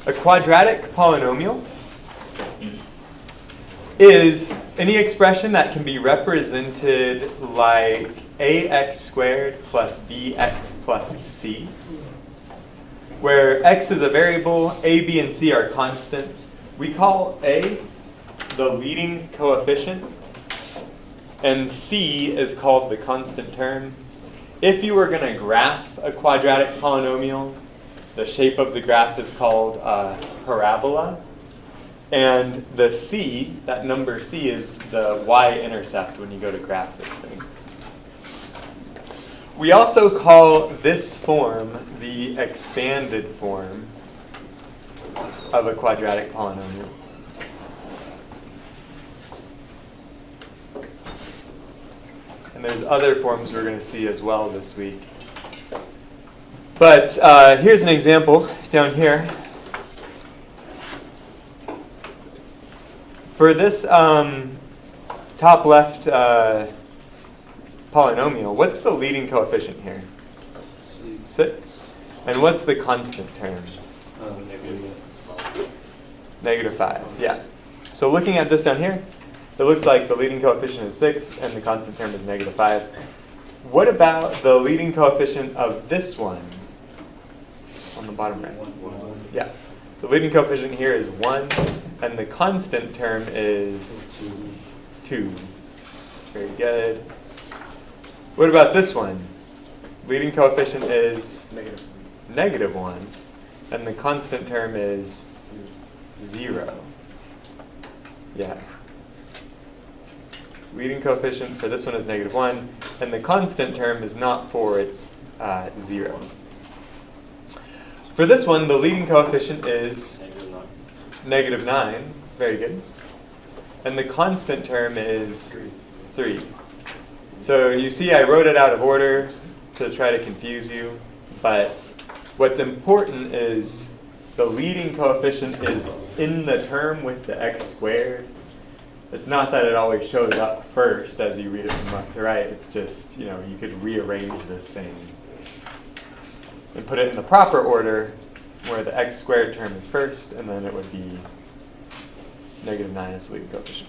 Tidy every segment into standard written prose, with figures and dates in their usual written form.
A quadratic polynomial is any expression that can be represented like ax squared plus bx plus c, where x is a variable, a, b, and c are constants. We call a the leading coefficient, and c is called the constant term. If you were going to graph a quadratic polynomial, the shape of the graph is called a parabola. And the c, that number c, is the y-intercept when you go to graph this thing. We also call this form the expanded form of a quadratic polynomial. And there's other forms we're going to see as well this week. But here's an example down here. For this top left polynomial, what's the leading coefficient here? 6. And what's the constant term? -5, yeah. So looking at this down here, it looks like the leading coefficient is 6 and the constant term is -5. What about the leading coefficient of this one on the bottom right? Yeah. The leading coefficient here is 1, and the constant term is 2. Very good. What about this one? Leading coefficient is -1, and the constant term is 0. Yeah. Leading coefficient for this one is -1, and the constant term is not 4, it's 0. For this one, the leading coefficient is -9. Very good. And the constant term is 3. So you see I wrote it out of order to try to confuse you, but what's important is the leading coefficient is in the term with the x squared. It's not that it always shows up first as you read it from left to right. It's just, you could rearrange this thing and put it in the proper order where the x squared term is first, and then it would be -9 as the leading coefficient.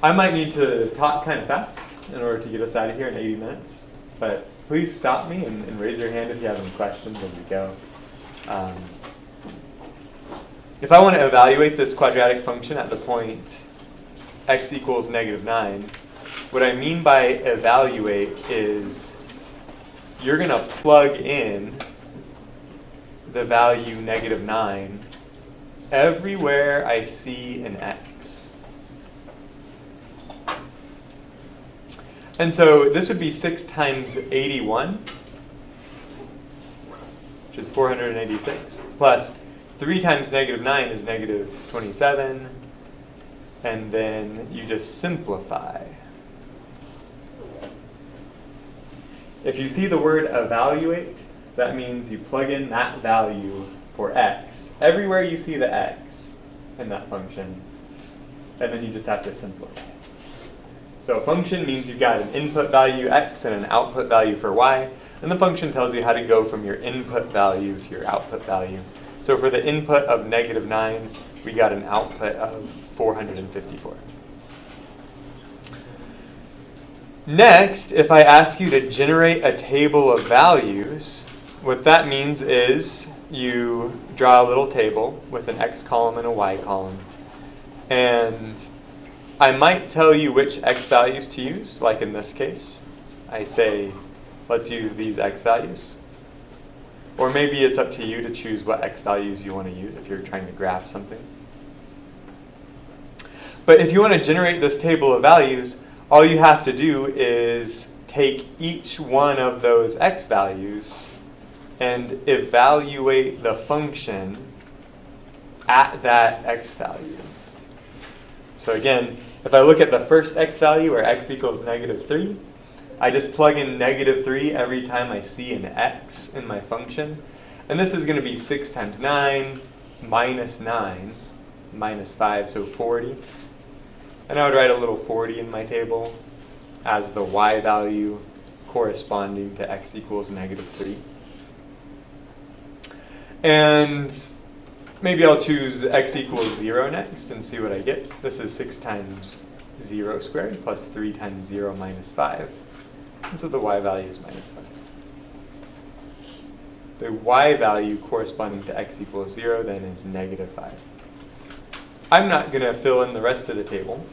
I might need to talk kind of fast in order to get us out of here in 80 minutes, but please stop me and raise your hand if you have any questions as we go. If I want to evaluate this quadratic function at the point x equals -9, what I mean by evaluate is you're going to plug in the value -9 everywhere I see an x. And so this would be 6 times 81, which is 486, plus 3 times -9 is -27, and then you just simplify. If you see the word evaluate, that means you plug in that value for x everywhere you see the x in that function, and then you just have to simplify. So a function means you've got an input value x and an output value for y, and the function tells you how to go from your input value to your output value. So for the input of -9, we got an output of 454. Next, if I ask you to generate a table of values, what that means is you draw a little table with an x column and a y column. And I might tell you which x values to use, like in this case. I say, let's use these x values. Or maybe it's up to you to choose what x values you want to use if you're trying to graph something. But if you want to generate this table of values, all you have to do is take each one of those x values and evaluate the function at that x value. So again, if I look at the first x value, where x equals -3, I just plug in -3 every time I see an x in my function. And this is going to be 6 times 9 minus 9 minus 5, so 40. And I would write a little 40 in my table as the y value corresponding to x equals negative 3. And maybe I'll choose x equals 0 next and see what I get. This is 6 times 0 squared plus 3 times 0 minus 5. And so the y value is minus 5. The y value corresponding to x equals 0 then is negative 5. I'm not going to fill in the rest of the table.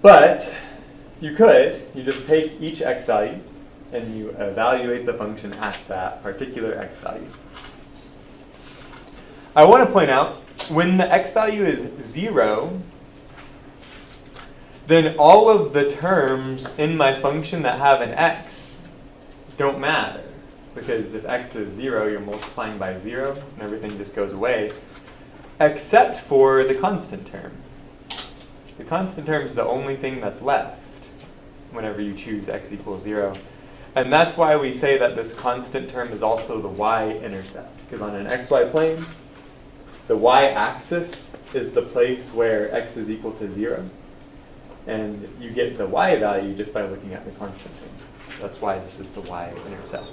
But you could. You just take each x value and you evaluate the function at that particular x value. I want to point out, when the x value is 0, then all of the terms in my function that have an x don't matter. Because if x is 0, you're multiplying by 0, and everything just goes away, except for the constant term. The constant term is the only thing that's left whenever you choose x equals 0. And that's why we say that this constant term is also the y-intercept. Because on an xy plane, the y-axis is the place where x is equal to 0. And you get the y value just by looking at the constant term. That's why this is the y-intercept.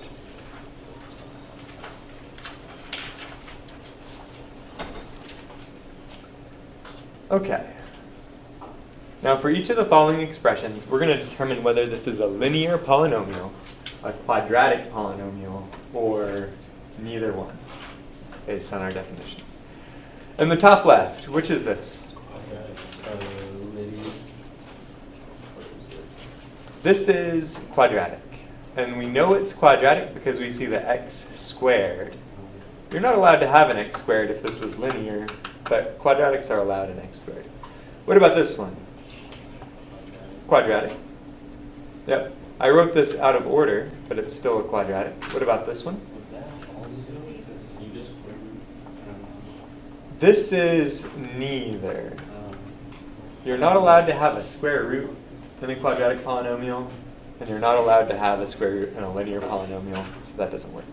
Okay. Now for each of the following expressions, we're going to determine whether this is a linear polynomial, a quadratic polynomial, or neither one, based on our definition. In the top left, which is this? Linear. This is quadratic. And we know it's quadratic because we see the x squared. You're not allowed to have an x squared if this was linear, but quadratics are allowed in x squared. What about this one? Quadratic. Yep. I wrote this out of order, but it's still a quadratic. What about this one? This is neither. You're not allowed to have a square root in a quadratic polynomial, and you're not allowed to have a square root in a linear polynomial, so that doesn't work.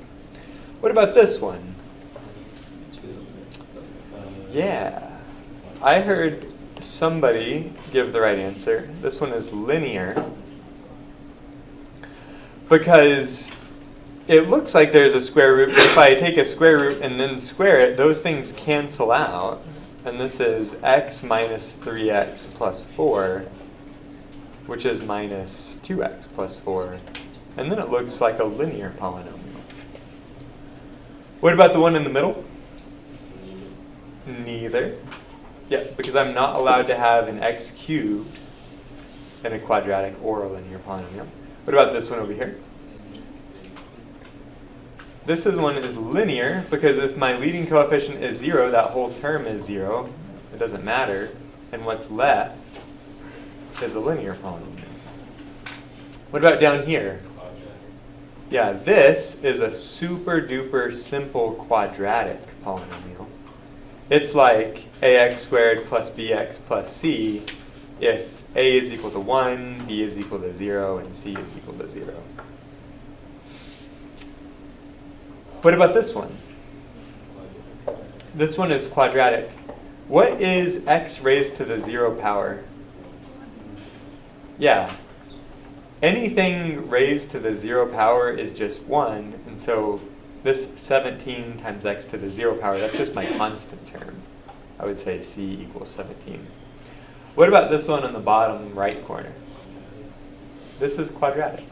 What about this one? Yeah. I heard somebody give the right answer. This one is linear because it looks like there's a square root, but if I take a square root and then square it, those things cancel out. And this is x minus 3x plus 4, which is minus 2x plus 4. And then it looks like a linear polynomial. What about the one in the middle? Neither. Yeah, because I'm not allowed to have an x cubed in a quadratic or a linear polynomial. What about this one over here? This one is linear because if my leading coefficient is 0, that whole term is 0. It doesn't matter. And what's left is a linear polynomial. What about down here? Yeah, this is a super duper simple quadratic polynomial. It's like ax squared plus bx plus c if a is equal to 1, b is equal to 0, and c is equal to 0. What about this one? This one is quadratic. What is x raised to the 0 power? Yeah. Anything raised to the 0 power is just 1, and so this 17 times x to the 0 power, that's just my constant term. I would say c equals 17. What about this one on the bottom right corner? This is quadratic.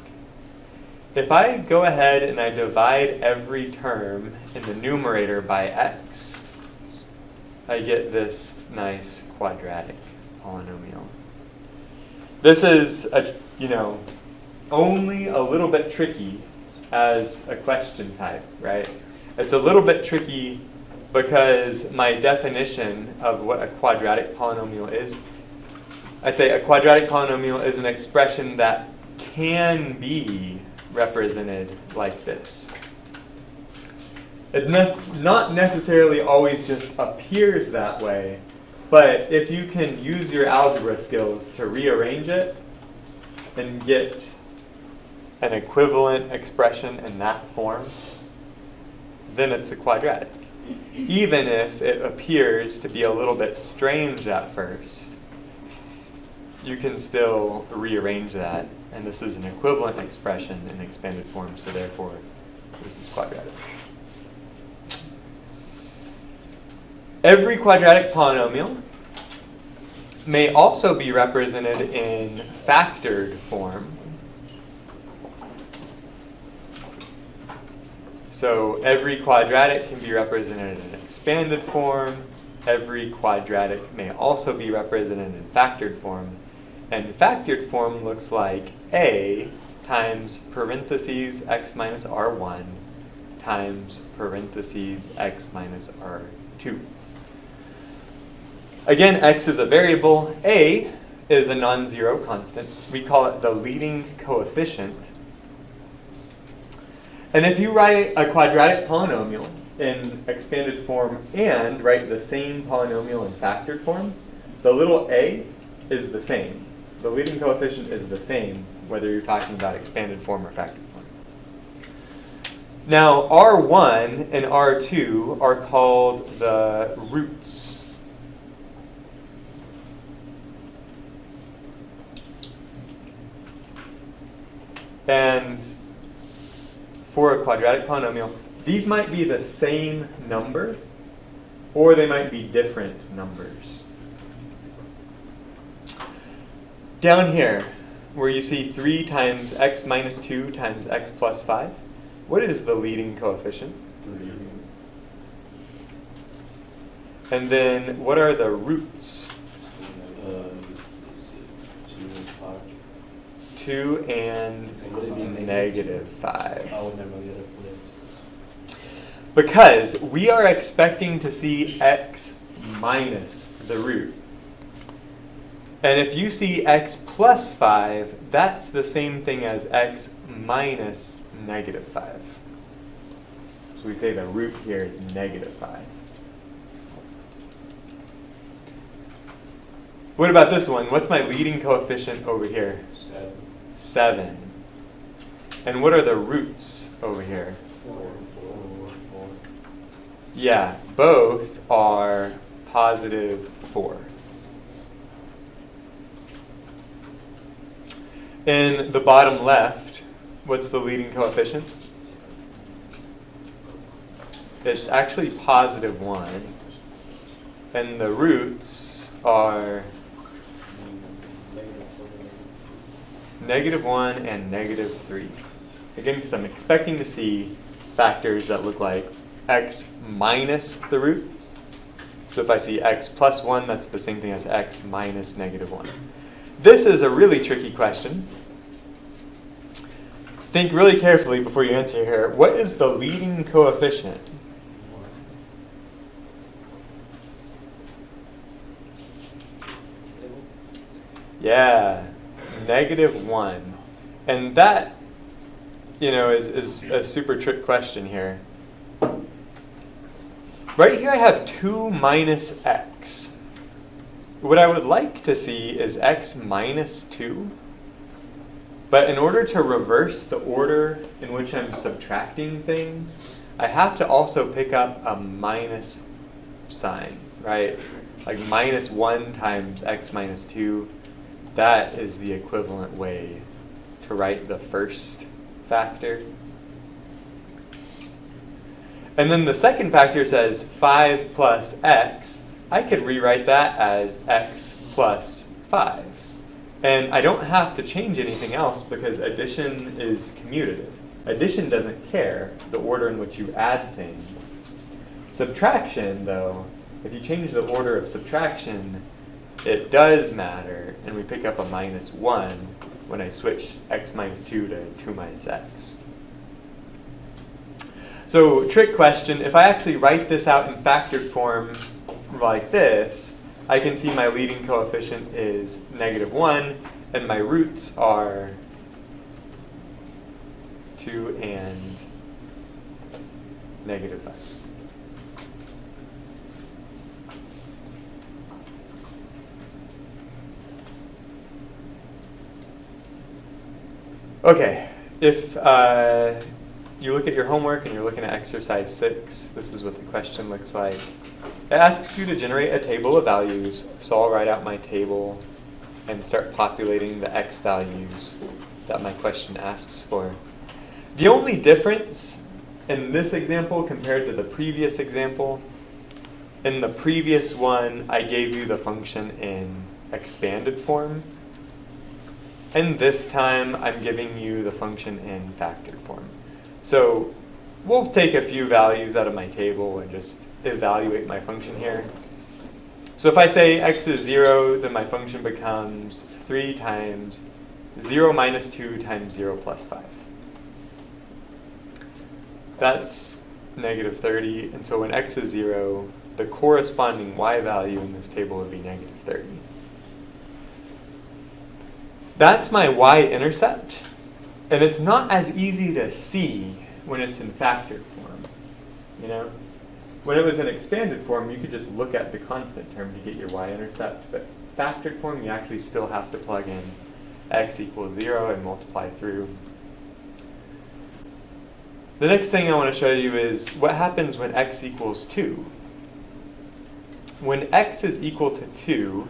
If I go ahead and I divide every term in the numerator by x, I get this nice quadratic polynomial. This is only a little bit tricky as a question type, right? It's a little bit tricky because my definition of what a quadratic polynomial is, I say a quadratic polynomial is an expression that can be represented like this. It not necessarily always just appears that way, but if you can use your algebra skills to rearrange it and get an equivalent expression in that form, then it's a quadratic. Even if it appears to be a little bit strange at first, you can still rearrange that and this is an equivalent expression in expanded form, so therefore this is quadratic. Every quadratic polynomial may also be represented in factored form. So every quadratic can be represented in expanded form. Every quadratic may also be represented in factored form. And factored form looks like A times parentheses x minus r1 times parentheses x minus r2. Again, x is a variable. A is a non-zero constant. We call it the leading coefficient. And if you write a quadratic polynomial in expanded form and write the same polynomial in factored form, the little a is the same. The leading coefficient is the same whether you're talking about expanded form or factored form. Now, R1 and R2 are called the roots. And for a quadratic polynomial, these might be the same number, or they might be different numbers. Down here, where you see 3 times x minus 2 times x plus 5, what is the leading coefficient? 3. And then what are the roots? 2 and 5. 2 and Would it be negative 5. I would never get it. Because we are expecting to see x minus the root. And if you see x plus 5, that's the same thing as x minus negative 5. So we say the root here is negative 5. What about this one? What's my leading coefficient over here? 7. 7. And what are the roots over here? 4. Yeah, both are positive 4. In the bottom left, what's the leading coefficient? It's actually positive 1. And the roots are negative 1 and negative 3. Again, because I'm expecting to see factors that look like x minus the root. So if I see x plus 1, that's the same thing as x minus negative 1. This is a really tricky question. Think really carefully before you answer here. What is the leading coefficient? 1. Yeah, negative 1. And that, is a super trick question here. Right here I have 2 minus x. What I would like to see is x minus 2. But in order to reverse the order in which I'm subtracting things, I have to also pick up a minus sign, right? Like minus 1 times x minus 2. That is the equivalent way to write the first factor. And then the second factor says 5 plus x. I could rewrite that as x plus 5. And I don't have to change anything else because addition is commutative. Addition doesn't care the order in which you add things. Subtraction, though, if you change the order of subtraction, it does matter, and we pick up a minus 1 when I switch x minus 2 to 2 minus x. So, trick question, if I actually write this out in factored form like this, I can see my leading coefficient is negative 1, and my roots are 2 and negative 5. Okay, if you look at your homework and you're looking at exercise 6, this is what the question looks like. It asks you to generate a table of values, so I'll write out my table and start populating the x values that my question asks for. The only difference in this example compared to the previous example, in the previous one I gave you the function in expanded form, and this time I'm giving you the function in factored form. So we'll take a few values out of my table and just evaluate my function here. So if I say x is 0, then my function becomes 3 times 0 minus 2 times 0 plus 5. That's negative 30, and so when x is 0, the corresponding y value in this table would be negative 30. That's my y-intercept, and it's not as easy to see when it's in factored form, you know? When it was in expanded form, you could just look at the constant term to get your y-intercept, but factored form, you actually still have to plug in x equals 0 and multiply through. The next thing I want to show you is what happens when x equals 2. When x is equal to 2,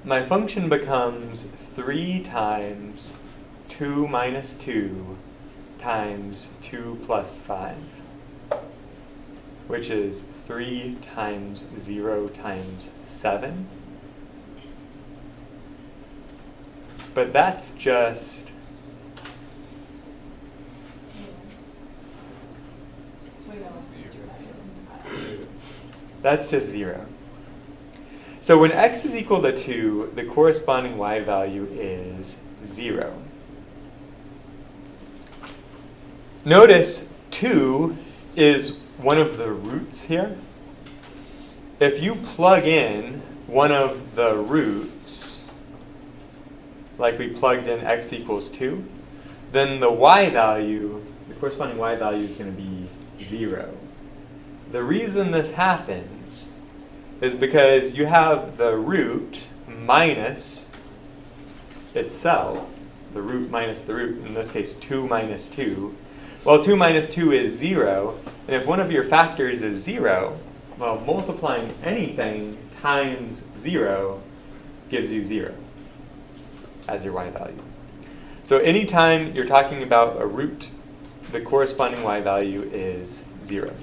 my function becomes 3 times 2 minus 2 times 2 plus 5, which is 3 times 0 times 7. But that's just That's just 0. So when x is equal to 2, the corresponding y value is 0. Notice 2 is one of the roots here. If you plug in one of the roots, like we plugged in x equals 2, then the y value, the corresponding y value is going to be 0. The reason this happens is because you have the root minus itself, the root minus the root, in this case 2 minus 2. Well, 2 minus 2 is 0, and if one of your factors is 0, well, multiplying anything times 0 gives you 0 as your y value. So anytime you're talking about a root, the corresponding y value is 0.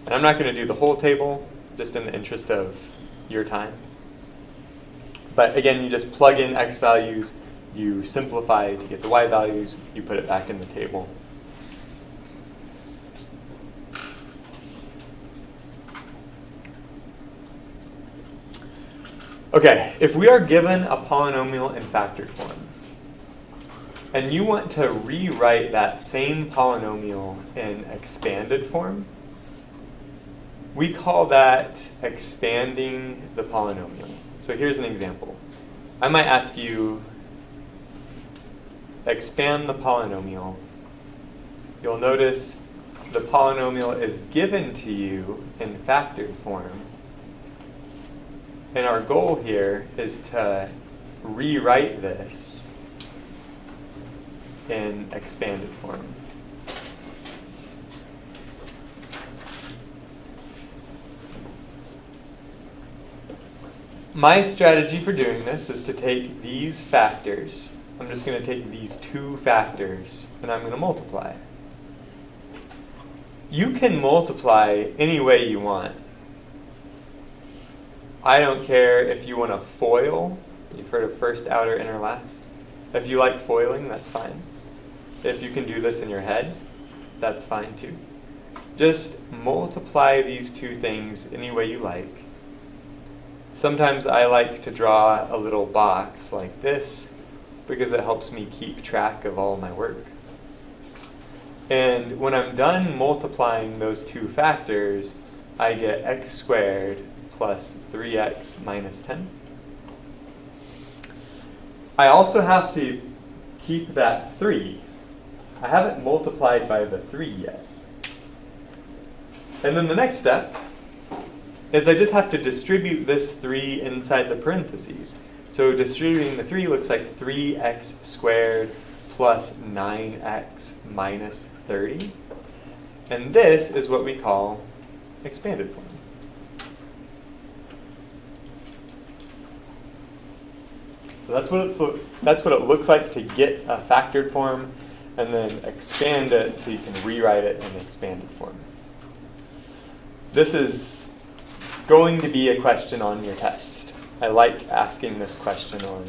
And I'm not going to do the whole table, just in the interest of your time. But again, you just plug in x values, you simplify to get the y values, you put it back in the table. Okay, if we are given a polynomial in factored form, and you want to rewrite that same polynomial in expanded form, we call that expanding the polynomial. So here's an example. I might ask you, expand the polynomial. You'll notice the polynomial is given to you in factored form. And our goal here is to rewrite this in expanded form. My strategy for doing this is to take these factors. I'm just going to take these two factors and I'm going to multiply. You can multiply any way you want. I don't care if you want to FOIL. You've heard of first, outer, inner, last. If you like foiling, that's fine. If you can do this in your head, that's fine too. Just multiply these two things any way you like. Sometimes I like to draw a little box like this because it helps me keep track of all my work. And when I'm done multiplying those two factors, I get x squared plus 3x minus 10. I also have to keep that 3. I haven't multiplied by the 3 yet. And then the next step is I just have to distribute this 3 inside the parentheses. So distributing the 3 looks like 3x squared plus 9x minus 30. And this is what we call expanded form. So that's what it looks like to get a factored form, and then expand it so you can rewrite it in expanded form. This is going to be a question on your test. I like asking this question on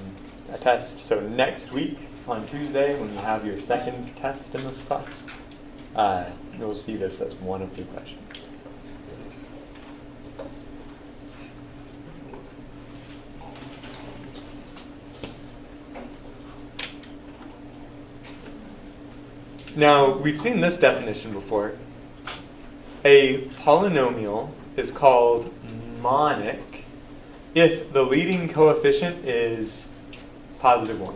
a test. So next week, on Tuesday, when you have your second test in this class, you'll see this as one of the questions. Now, we've seen this definition before. A polynomial is called monic if the leading coefficient is positive 1.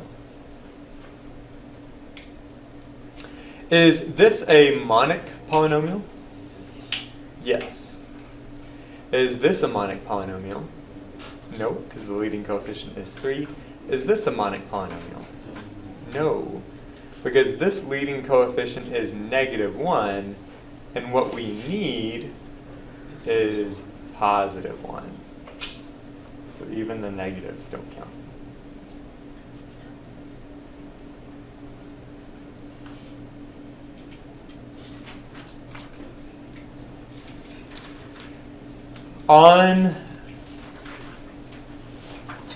Is this a monic polynomial? Yes. Is this a monic polynomial? No, because the leading coefficient is 3. Is this a monic polynomial? No, because this leading coefficient is negative 1, and what we need is positive 1. So even the negatives don't count. On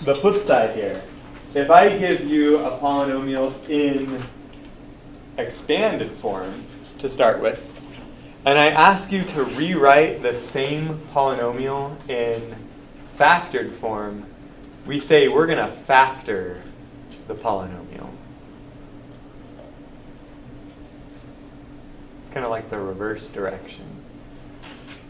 the flip side here, if I give you a polynomial in expanded form to start with, and I ask you to rewrite the same polynomial in factored form, we say we're going to factor the polynomial. It's kind of like the reverse direction.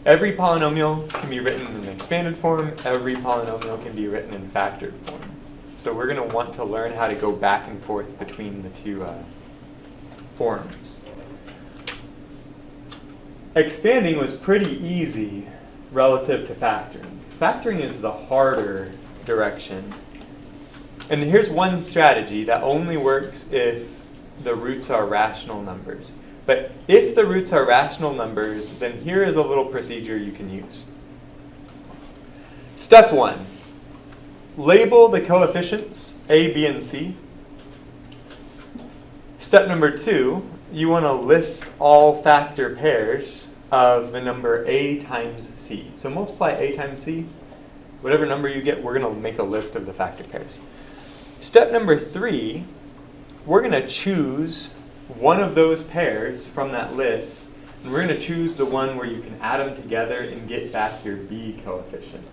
Every polynomial can be written in expanded form. Every polynomial can be written in factored form. So we're going to want to learn how to go back and forth between the two forms. Expanding was pretty easy relative to factoring. Factoring is the harder direction. And here's one strategy that only works if the roots are rational numbers. But if the roots are rational numbers, then here is a little procedure you can use. Step 1. Label the coefficients A, B, and C. Step number 2, you want to list all factor pairs of the number A times C. So multiply A times C. Whatever number you get, we're going to make a list of the factor pairs. Step number 3, we're going to choose one of those pairs from that list, and we're going to choose the one where you can add them together and get back your B coefficient.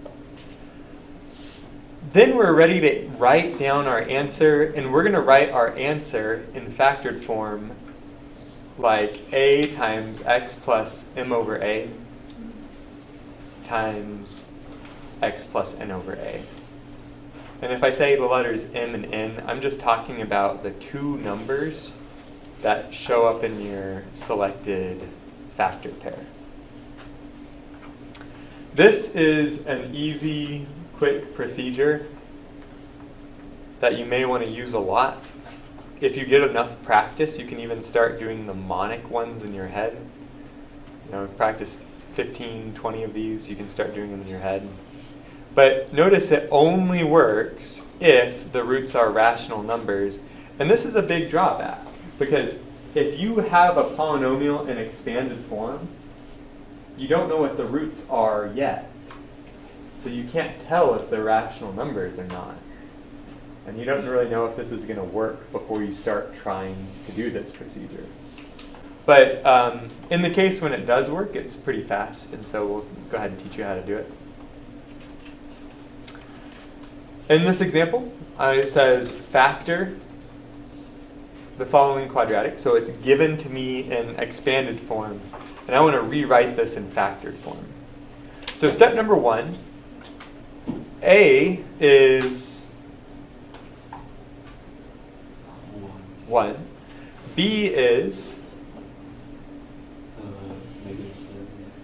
Then we're ready to write down our answer, and we're going to write our answer in factored form like A times X plus M over A times X plus N over A. And if I say the letters M and N, I'm just talking about the two numbers that show up in your selected factor pair. This is an easy, quick procedure that you may want to use a lot. If you get enough practice, you can even start doing the monic ones in your head. You know, practice 15, 20 of these, you can start doing them in your head. But notice it only works if the roots are rational numbers. And this is a big drawback, because if you have a polynomial in expanded form, you don't know what the roots are yet. So you can't tell if they're rational numbers or not. And you don't really know if this is going to work before you start trying to do this procedure. But in the case when it does work, it's pretty fast. And so we'll go ahead and teach you how to do it. In this example, it says factor the following quadratic. So it's given to me in expanded form. And I want to rewrite this in factored form. So step number 1, A is 1. B is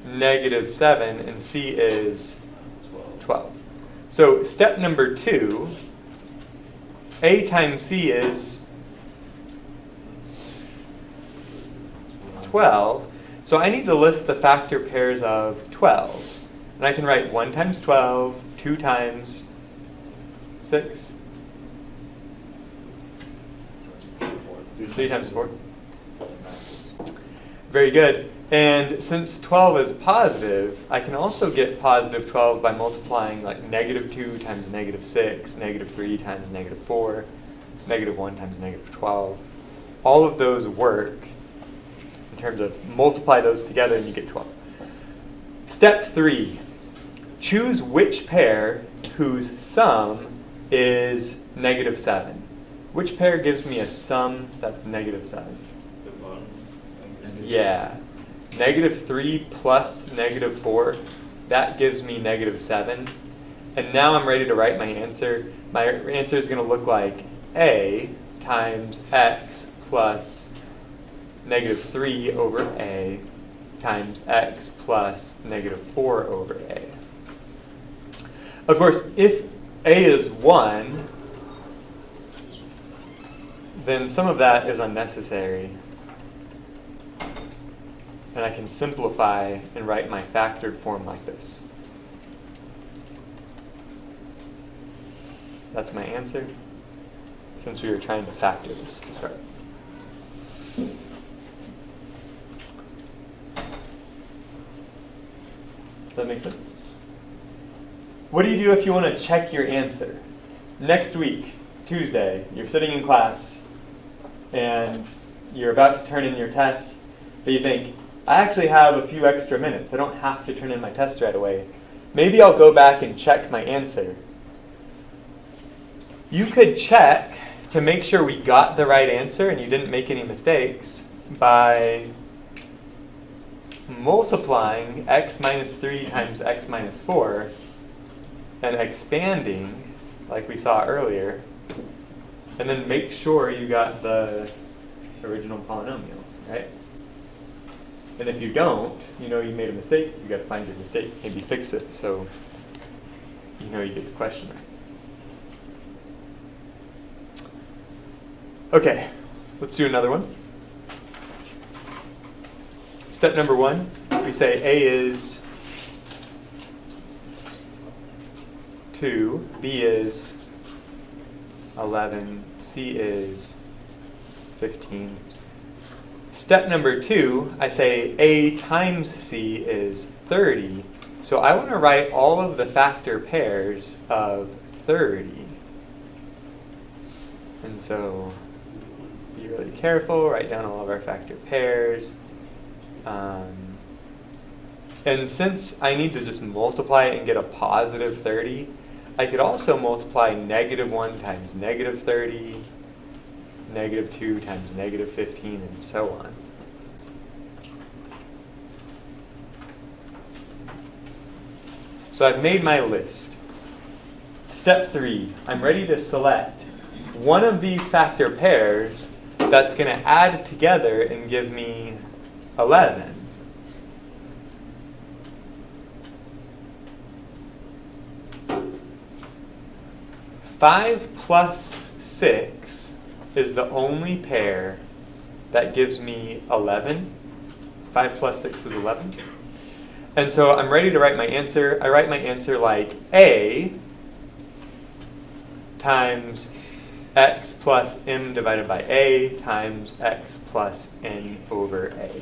negative 7. And C is 12. So step number 2, A times C is 12. So I need to list the factor pairs of 12. And I can write 1 times 12, 2 times 6, 3 times 4. Very good. And since 12 is positive, I can also get positive 12 by multiplying like negative 2 times negative 6, negative 3 times negative 4, negative 1 times negative 12. All of those work in terms of multiply those together and you get 12. Step 3. Choose which pair whose sum is negative 7. Which pair gives me a sum that's negative 7? The bottom. Yeah. Negative 3 plus negative 4, that gives me negative 7. And now I'm ready to write my answer. My answer is going to look like a times x plus negative 3 over a times x plus negative 4 over a. Of course, if a is 1, then some of that is unnecessary. And I can simplify and write my factored form like this. That's my answer, since we were trying to factor this to start. Does that make sense? What do you do if you want to check your answer? Next week, Tuesday, you're sitting in class and you're about to turn in your test, but you think, I actually have a few extra minutes. I don't have to turn in my test right away. Maybe I'll go back and check my answer. You could check to make sure we got the right answer and you didn't make any mistakes by multiplying x minus 3 times x minus 4 and expanding, like we saw earlier, and then make sure you got the original polynomial, right? And if you don't, you know you made a mistake, you got to find your mistake, maybe fix it so you know you get the question right. Okay, let's do another one. Step number 1, we say A is 2, B is 11, C is 15. Step number 2, I say A times C is 30. So I want to write all of the factor pairs of 30. And so be really careful, write down all of our factor pairs. And since I need to just multiply it and get a positive 30, I could also multiply negative 1 times negative 30, negative 2 times negative 15, and so on. So I've made my list. Step 3, I'm ready to select one of these factor pairs that's going to add together and give me 11. Five plus 6 is the only pair that gives me 11. 5 plus 6 is 11. And so I'm ready to write my answer. I write my answer like A times x plus m divided by a times x plus n over a.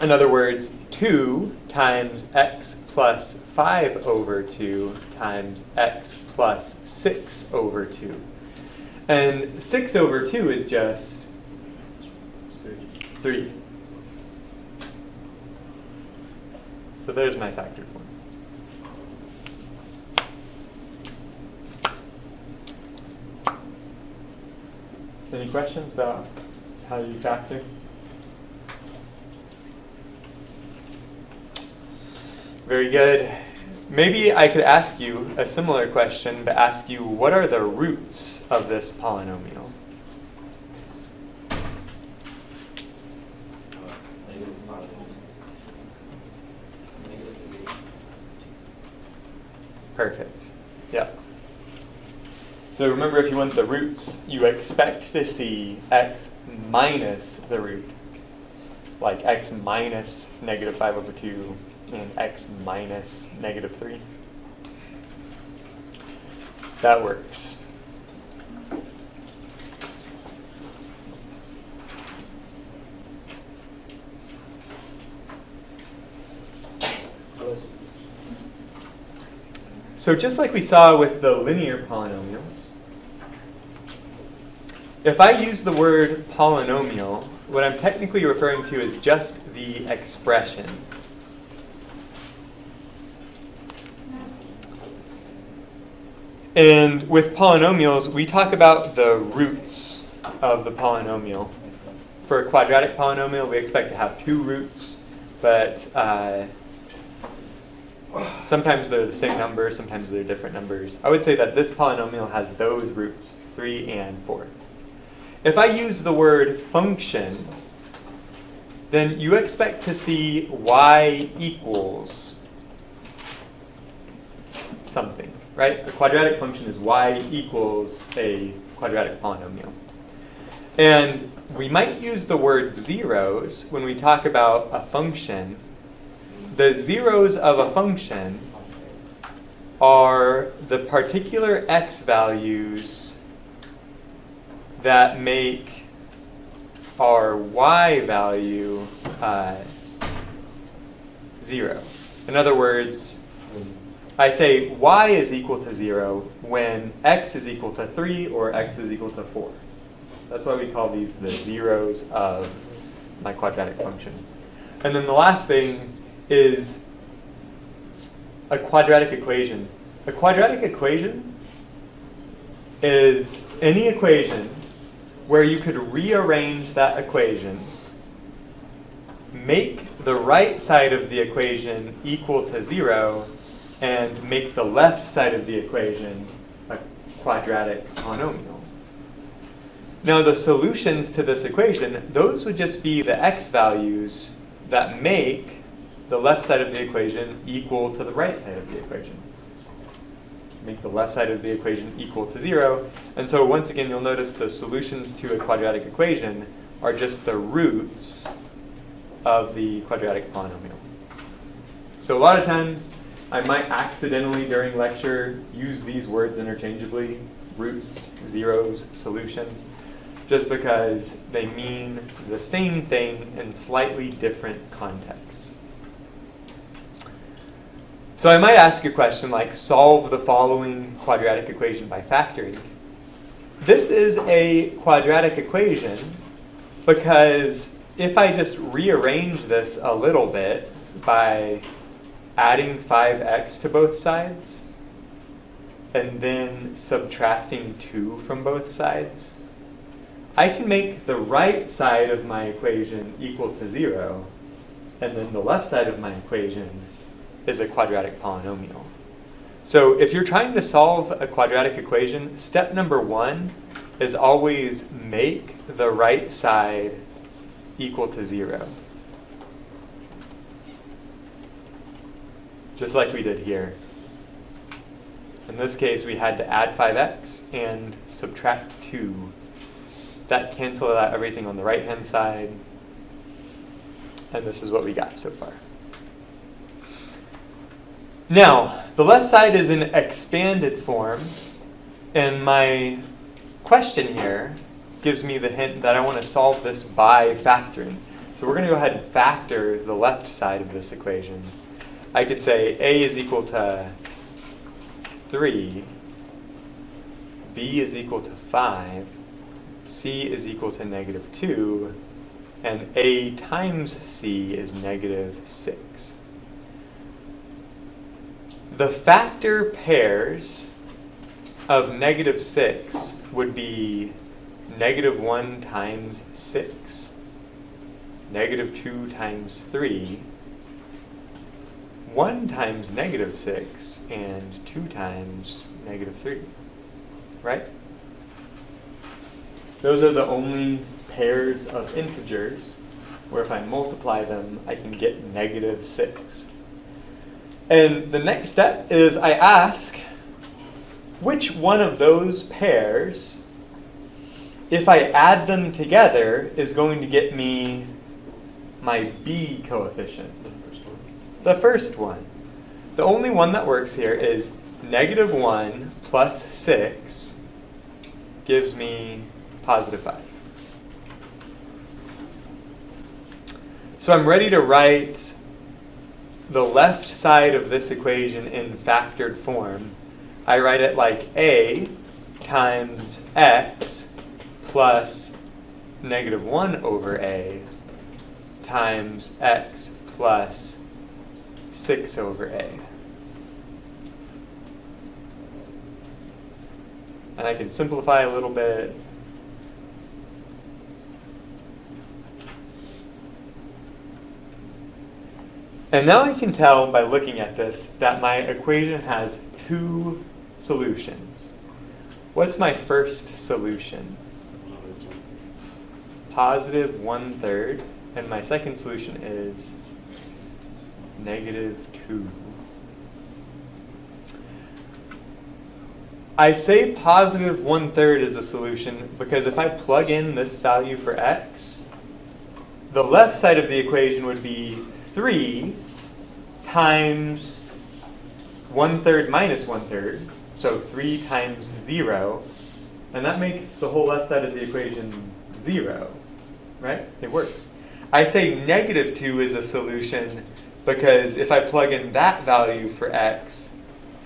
In other words, 2 times x plus 5 over 2 times x plus 6 over 2. And 6 over 2 is just 3. So there's my factored form. Any questions about how you factor? Very good. Maybe I could ask you a similar question, but ask you, what are the roots of this polynomial? Perfect. Yeah. So remember, if you want the roots, you expect to see x minus the root, like x minus negative 5 over 2 and x minus negative 3. That works. So just like we saw with the linear polynomials, if I use the word polynomial, what I'm technically referring to is just the expression. And with polynomials, we talk about the roots of the polynomial. For a quadratic polynomial, we expect to have 2 roots, but sometimes they're the same number, sometimes they're different numbers. I would say that this polynomial has those roots, 3 and 4. If I use the word function, then you expect to see y equals something, right? A quadratic function is y equals a quadratic polynomial. And we might use the word zeros when we talk about a function. The zeros of a function are the particular x values that make our y value 0. In other words, I say y is equal to 0 when x is equal to 3 or x is equal to 4. That's why we call these the zeros of my quadratic function. And then the last thing is a quadratic equation. A quadratic equation is any equation where you could rearrange that equation, make the right side of the equation equal to 0, and make the left side of the equation a quadratic polynomial. Now the solutions to this equation, those would just be the x values that make the left side of the equation equal to the right side of the equation. Make the left side of the equation equal to 0. And so once again, you'll notice the solutions to a quadratic equation are just the roots of the quadratic polynomial. So a lot of times, I might accidentally during lecture use these words interchangeably, roots, zeros, solutions, just because they mean the same thing in slightly different contexts. So I might ask a question like, solve the following quadratic equation by factoring. This is a quadratic equation because if I just rearrange this a little bit by adding 5x to both sides and then subtracting 2 from both sides, I can make the right side of my equation equal to 0, and then the left side of my equation is a quadratic polynomial. So if you're trying to solve a quadratic equation, step number 1 is always make the right side equal to 0. Just like we did here. In this case, we had to add 5x and subtract 2. That canceled out everything on the right-hand side. And this is what we got so far. Now, the left side is in expanded form. And my question here gives me the hint that I want to solve this by factoring. So we're going to go ahead and factor the left side of this equation. I could say a is equal to 3, b is equal to 5, c is equal to negative 2, and a times c is negative 6. The factor pairs of negative 6 would be negative 1 times 6, negative 2 times 3, 1 times negative 6, and 2 times negative 3, right? Those are the only pairs of integers where if I multiply them, I can get negative 6. And the next step is I ask, which one of those pairs, if I add them together, is going to get me my b coefficient? The first one. The only one that works here is negative 1 plus 6 gives me positive 5. So I'm ready to write the left side of this equation in factored form, I write it like a times x plus negative 1 over a times x plus 6 over a. And I can simplify a little bit. And now I can tell by looking at this that my equation has two solutions. What's my first solution? Positive 1/3. And my second solution is negative 2. I say positive 1/3 is a solution because if I plug in this value for x, the left side of the equation would be 3 times 1/3 minus 1/3, so 3 times 0, and that makes the whole left side of the equation 0, right? It works. I say negative 2 is a solution because if I plug in that value for x,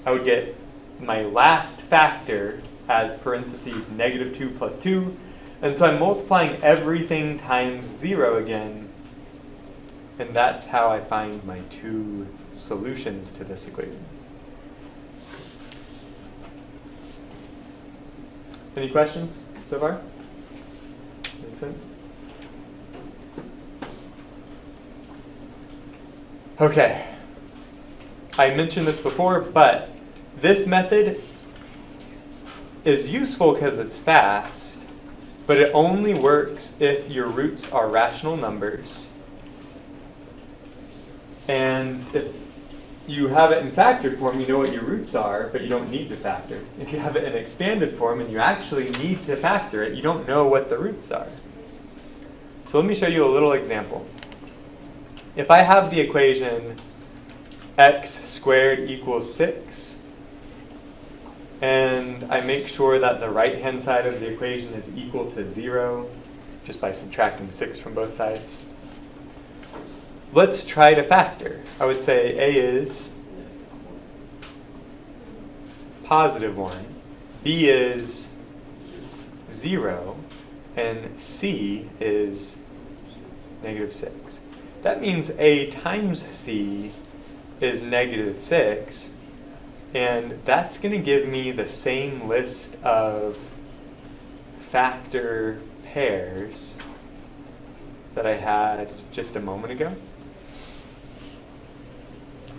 I would get my last factor as parentheses negative 2 plus 2, and so I'm multiplying everything times 0 again, and that's how I find my two solutions to this equation. Any questions so far? Make sense? Okay. I mentioned this before, but this method is useful because it's fast, but it only works if your roots are rational numbers. And if you have it in factored form, you know what your roots are, but you don't need to factor. If you have it in expanded form and you actually need to factor it, you don't know what the roots are. So let me show you a little example. If I have the equation x squared equals 6, and I make sure that the right-hand side of the equation is equal to 0, just by subtracting 6 from both sides. Let's try to factor. I would say a is positive 1, b is 0, and c is negative 6. That means a times c is negative 6, and that's going to give me the same list of factor pairs that I had just a moment ago.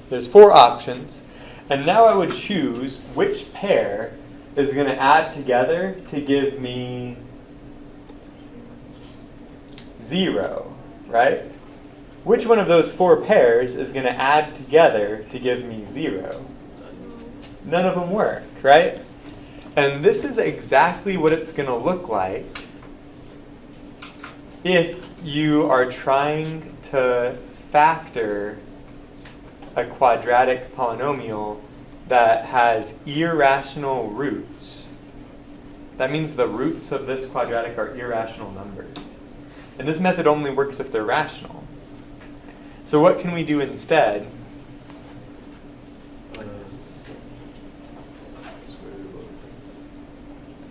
There's 4 options, and now I would choose which pair is going to add together to give me 0, right? Which one of those 4 pairs is going to add together to give me 0? None of them work, right? And this is exactly what it's going to look like if you are trying to factor a quadratic polynomial that has irrational roots. That means the roots of this quadratic are irrational numbers. And this method only works if they're rational. So what can we do instead?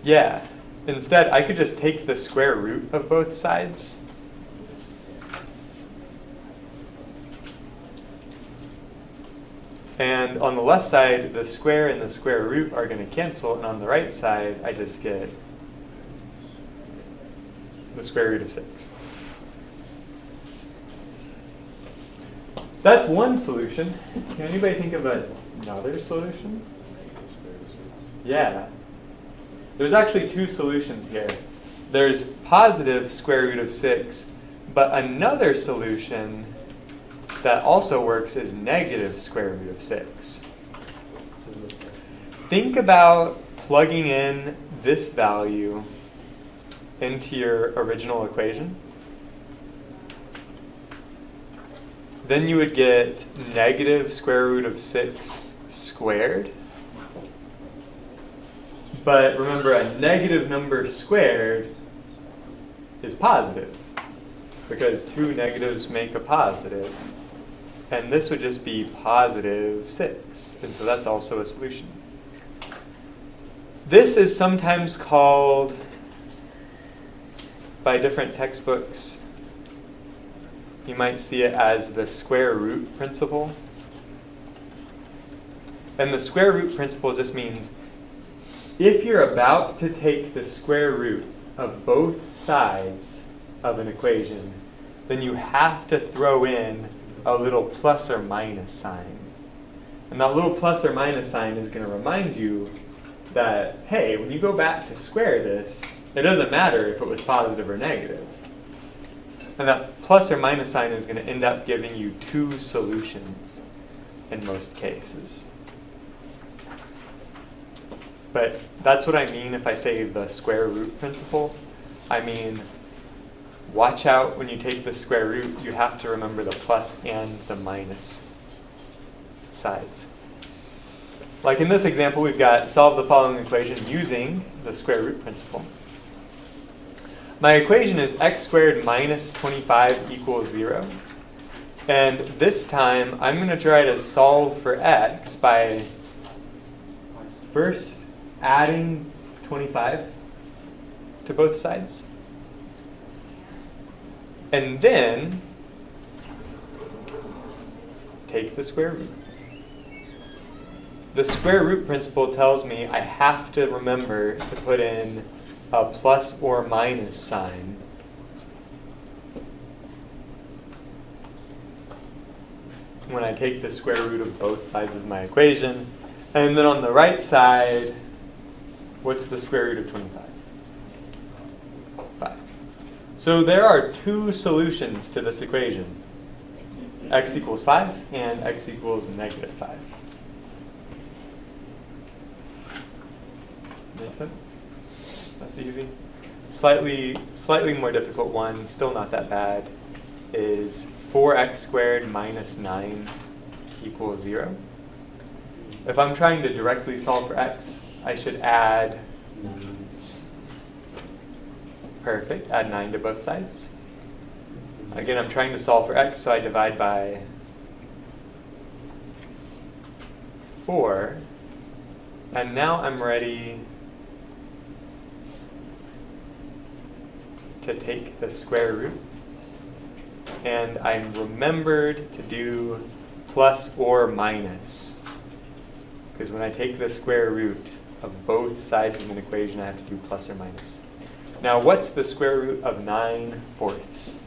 Yeah, instead I could just take the square root of both sides. And on the left side, the square and the square root are going to cancel, and on the right side, I just get the square root of 6. That's one solution. Can anybody think of another solution? Yeah. There's actually 2 solutions here. There's positive square root of 6, but another solution that also works is negative square root of 6. Think about plugging in this value into your original equation. Then you would get negative square root of 6 squared. But remember, a negative number squared is positive, because 2 negatives make a positive. And this would just be positive 6. And so that's also a solution. This is sometimes called, by different textbooks, you might see it as the square root principle. And the square root principle just means if you're about to take the square root of both sides of an equation, then you have to throw in a little plus or minus sign. And that little plus or minus sign is going to remind you that, hey, when you go back to square this, it doesn't matter if it was positive or negative. And that plus or minus sign is going to end up giving you two solutions in most cases. But that's what I mean if I say the square root principle. I mean, watch out when you take the square root, you have to remember the plus and the minus sides. Like in this example, we've got solve the following equation using the square root principle. My equation is x squared minus 25 equals 0. And this time, I'm going to try to solve for x by first adding 25 to both sides. And then take the square root. The square root principle tells me I have to remember to put in a plus or minus sign when I take the square root of both sides of my equation. And then on the right side, what's the square root of 25? 5. So there are two solutions to this equation. X equals 5 and x equals negative 5. Make sense? That's easy. Slightly more difficult one, still not that bad, is 4x squared minus 9 equals 0. If I'm trying to directly solve for x, I should add, perfect, add 9 to both sides. Again, I'm trying to solve for x, so I divide by 4. And now I'm ready to take the square root. And I remembered to do plus or minus. Because when I take the square root of both sides of an equation, I have to do plus or minus. Now, what's the square root of 9/4?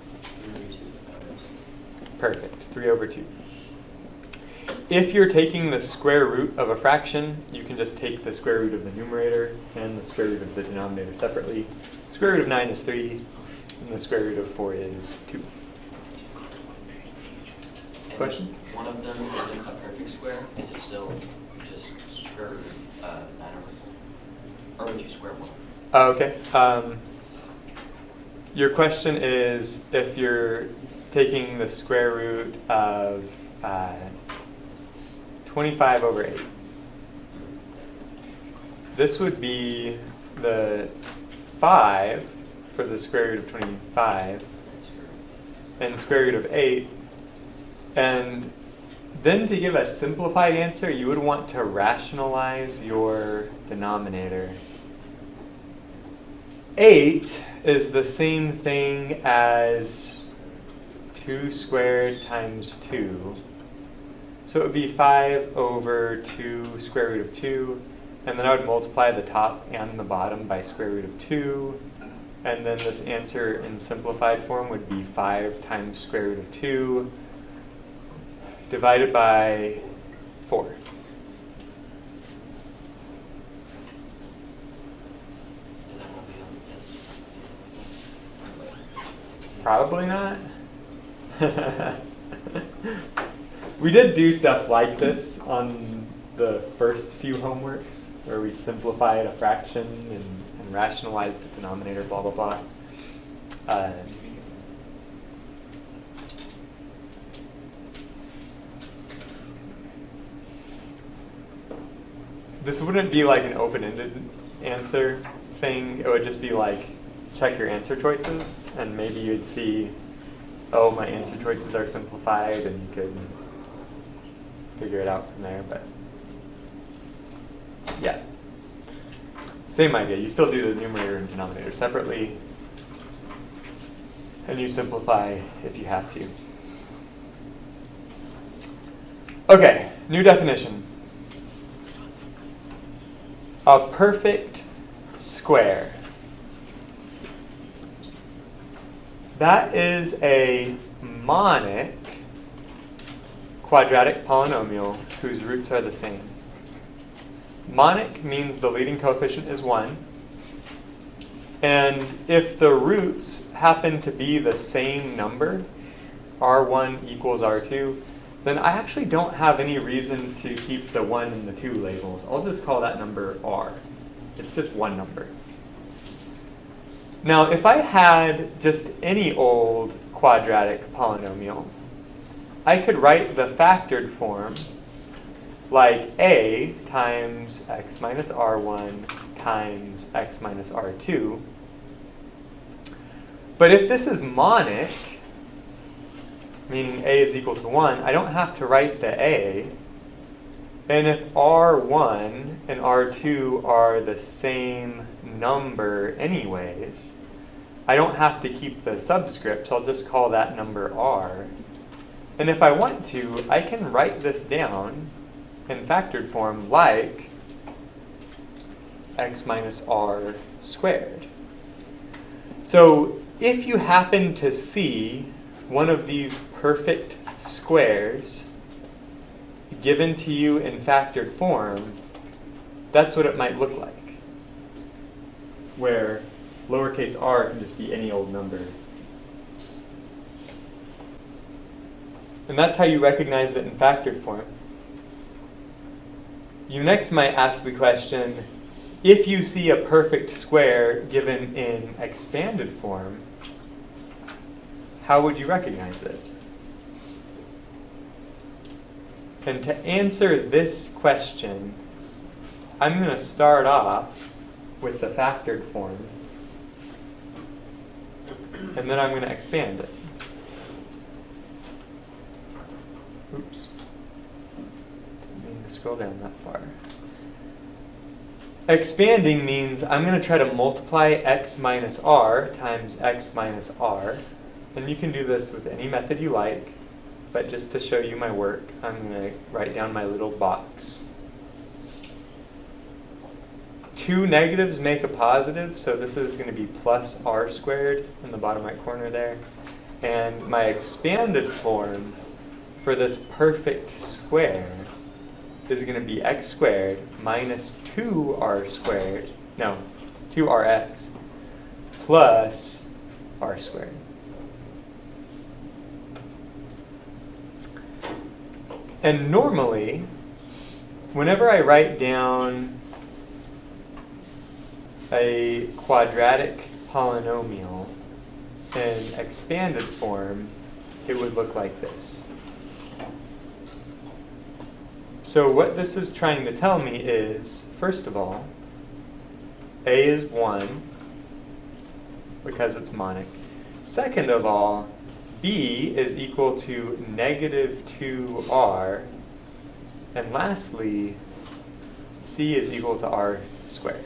Perfect, 3 over 2. If you're taking the square root of a fraction, you can just take the square root of the numerator and the square root of the denominator separately. The square root of 9 is 3, and the square root of 4 is 2. Question? One of them isn't a perfect square. Is it still just square root of 9 over 4? Or would you square 1? Oh, okay. Your question is if you're taking the square root of 25 over 8. This would be the 5 for the square root of 25 and square root of 8. And then to give a simplified answer, you would want to rationalize your denominator. 8 is the same thing as 2 squared times 2. So it would be 5 over 2 square root of 2. And then I would multiply the top and the bottom by square root of 2. And then this answer in simplified form would be 5 times square root of 2 divided by 4. Is that what we on the test? Probably not. We did do stuff like this on the first few homeworks where we simplified a fraction and rationalized the denominator, blah, blah, blah. This wouldn't be like an open-ended answer thing. It would just be like, check your answer choices, and maybe you'd see, oh, my answer choices are simplified, and you could figure it out from there, but yeah. Same idea. You still do the numerator and denominator separately, and you simplify if you have to. Okay, new definition. A perfect square. That is a monic quadratic polynomial whose roots are the same. Monic means the leading coefficient is 1. And if the roots happen to be the same number, r1 equals r2, then I actually don't have any reason to keep the 1 and the 2 labels. I'll just call that number r. It's just one number. Now, if I had just any old quadratic polynomial, I could write the factored form like a times x minus r1 times x minus r2. But if this is monic, meaning a is equal to 1, I don't have to write the a. And if r1 and r2 are the same number anyways, I don't have to keep the subscripts. I'll just call that number r. And if I want to, I can write this down in factored form like x minus r squared. So if you happen to see one of these perfect squares given to you in factored form, that's what it might look like, where lowercase r can just be any old number. And that's how you recognize it in factored form. You next might ask the question, if you see a perfect square given in expanded form, how would you recognize it? And to answer this question, I'm going to start off with the factored form, and then I'm going to expand it. Oops. Didn't mean to scroll down that far. Expanding means I'm going to try to multiply x minus r times x minus r. And you can do this with any method you like, but just to show you my work, I'm going to write down my little box. Two negatives make a positive, so this is going to be plus r squared in the bottom right corner there. And my expanded form for this perfect square is going to be x squared minus 2r squared, no, 2rx plus r squared. And normally, whenever I write down a quadratic polynomial in expanded form, it would look like this. So what this is trying to tell me is, first of all, a is 1 because it's monic. Second of all, b is equal to negative 2r. And lastly, c is equal to r squared.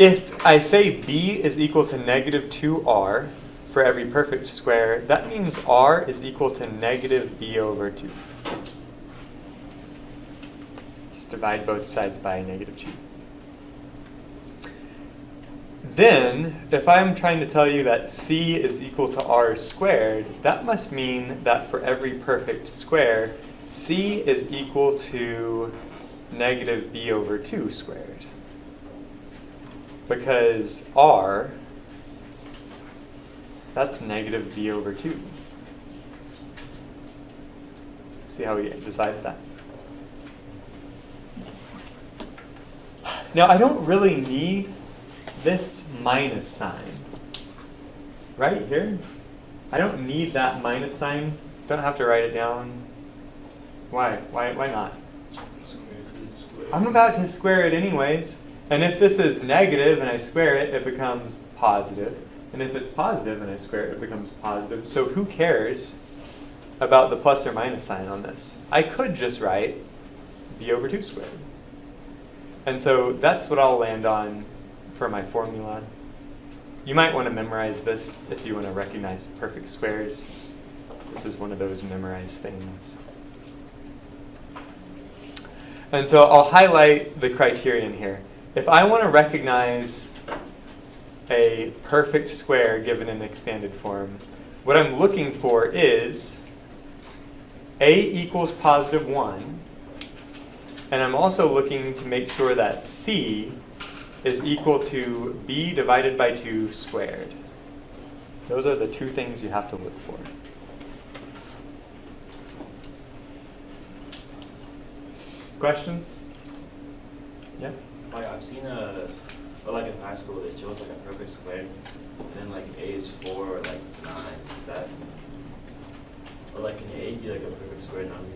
If I say b is equal to negative 2r for every perfect square, that means r is equal to negative b over 2. Just divide both sides by negative 2. Then, if I'm trying to tell you that c is equal to r squared, that must mean that for every perfect square, c is equal to negative b over 2 squared. Because r, that's negative b over 2. See how we decided that? Now, I don't really need this minus sign. Right here? I don't need that minus sign. Don't have to write it down. Why? Why not? Square. I'm about to square it anyways. And if this is negative and I square it, it becomes positive. And if it's positive and I square it, it becomes positive. So who cares about the plus or minus sign on this? I could just write b over 2 squared. And so that's what I'll land on for my formula. You might want to memorize this if you want to recognize perfect squares. This is one of those memorized things. And so I'll highlight the criterion here. If I want to recognize a perfect square given in expanded form, what I'm looking for is a equals positive 1. And I'm also looking to make sure that c is equal to b divided by 2 squared. Those are the two things you have to look for. Questions? Yeah? Like I've seen or like in high school, it shows like a perfect square, and then like a is 4 or like 9. Is that, or like can a be like a perfect square number?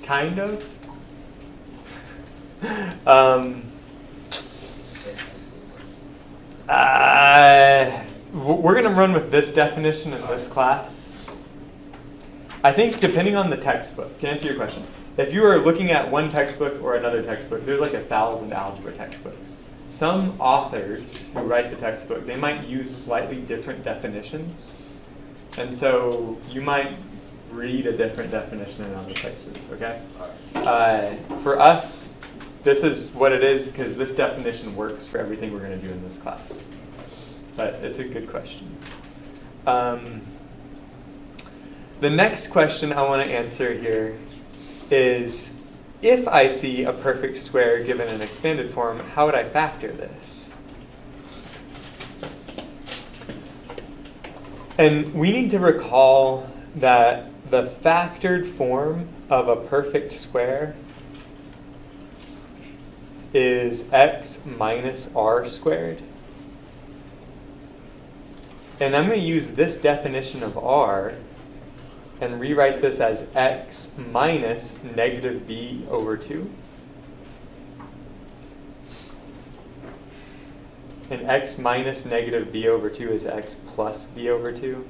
Kind of. We're going to run with this definition in this class. I think depending on the textbook, to answer your question, if you are looking at one textbook or another textbook, there's like 1,000 algebra textbooks. Some authors who write the textbook, they might use slightly different definitions. And so you might read a different definition in other places, okay? For us, this is what it is because this definition works for everything we're going to do in this class. But it's a good question. The next question I want to answer here is, if I see a perfect square given an expanded form, how would I factor this? And we need to recall that the factored form of a perfect square is x minus r squared. And I'm going to use this definition of r and rewrite this as x minus negative b over 2. And x minus negative b over 2 is x plus b over 2.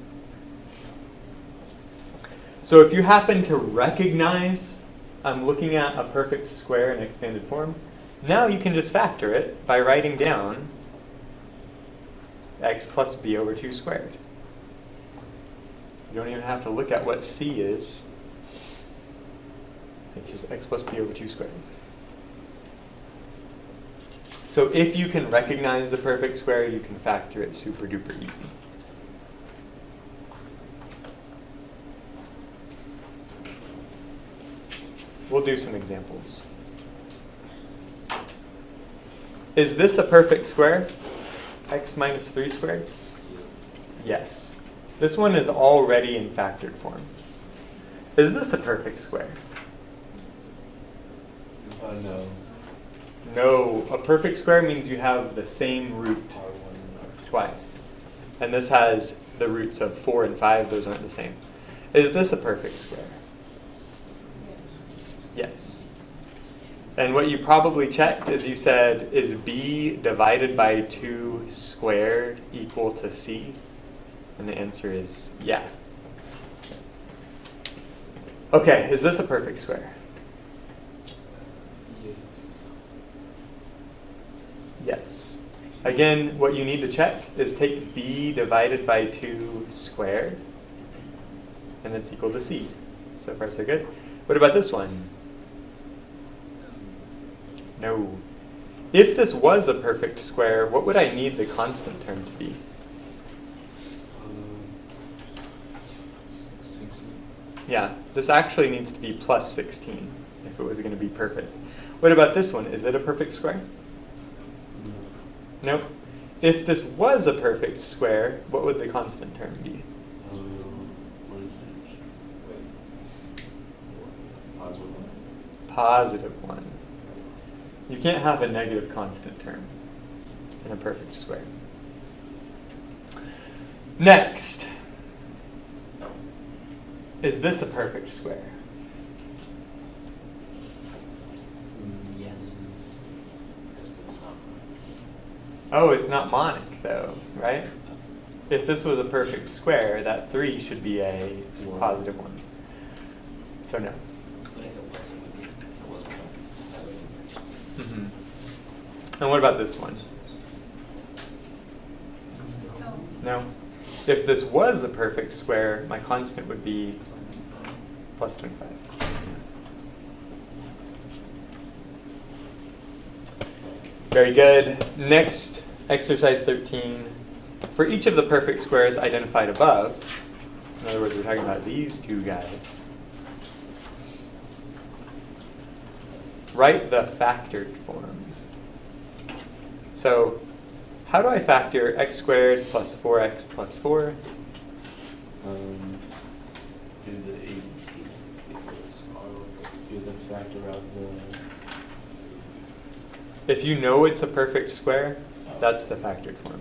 So if you happen to recognize I'm looking at a perfect square in expanded form, now you can just factor it by writing down x plus b over 2 squared. You don't even have to look at what c is. It's just x plus b over 2 squared. So if you can recognize the perfect square, you can factor it super duper easy. We'll do some examples. Is this a perfect square? X minus 3 squared? Yes. This one is already in factored form. Is this a perfect square? No. No. A perfect square means you have the same root twice. And this has the roots of 4 and 5. Those aren't the same. Is this a perfect square? Yes. And what you probably checked is you said, is b divided by 2 squared equal to c? And the answer is yeah. Okay, is this a perfect square? Yes. Again, what you need to check is take b divided by 2 squared, and it's equal to c. So far, so good. What about this one? No. If this was a perfect square, what would I need the constant term to be? 16. Yeah, this actually needs to be plus 16 if it was going to be perfect. What about this one? Is it a perfect square? Nope. If this was a perfect square, what would the constant term be? What is it? Wait. Positive 1. Positive 1. You can't have a negative constant term in a perfect square. Next, is this a perfect square? Yes. Oh, it's not monic though, right? If this was a perfect square, that 3 should be a positive 1. So no. But if it was, it would be. If it wasn't, that would be. And what about this one? No. If this was a perfect square, my constant would be plus 25. Very good. Next, exercise 13. For each of the perfect squares identified above, in other words, we're talking about these two guys, write the factored form. So, how do I factor x squared plus 4x plus 4? Do the ABC equals R. You then factor out the. If you know it's a perfect square, that's the factored form.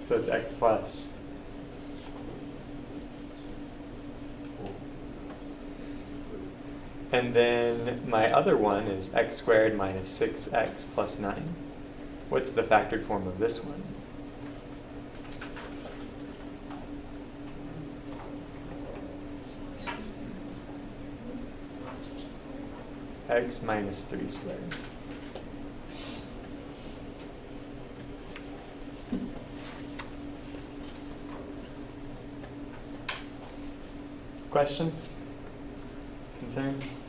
So it's x plus. And then my other one is x squared minus 6x plus 9. What's the factored form of this one? X minus 3 squared. Questions? Concerns?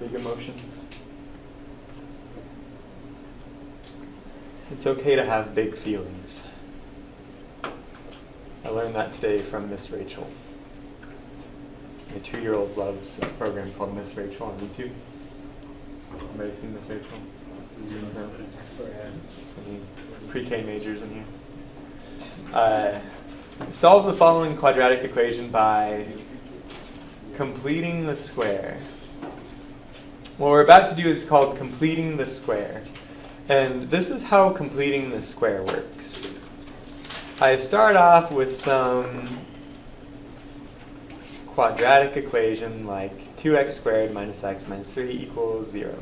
Big emotions? It's okay to have big feelings. I learned that today from Miss Rachel. My 2-year-old loves a program called Miss Rachel on YouTube. Anybody seen Miss Rachel? No? Any pre-K majors in here? Solve the following quadratic equation by completing the square. What we're about to do is called completing the square. And this is how completing the square works. I start off with some quadratic equation like 2x squared minus x minus 3 equals 0.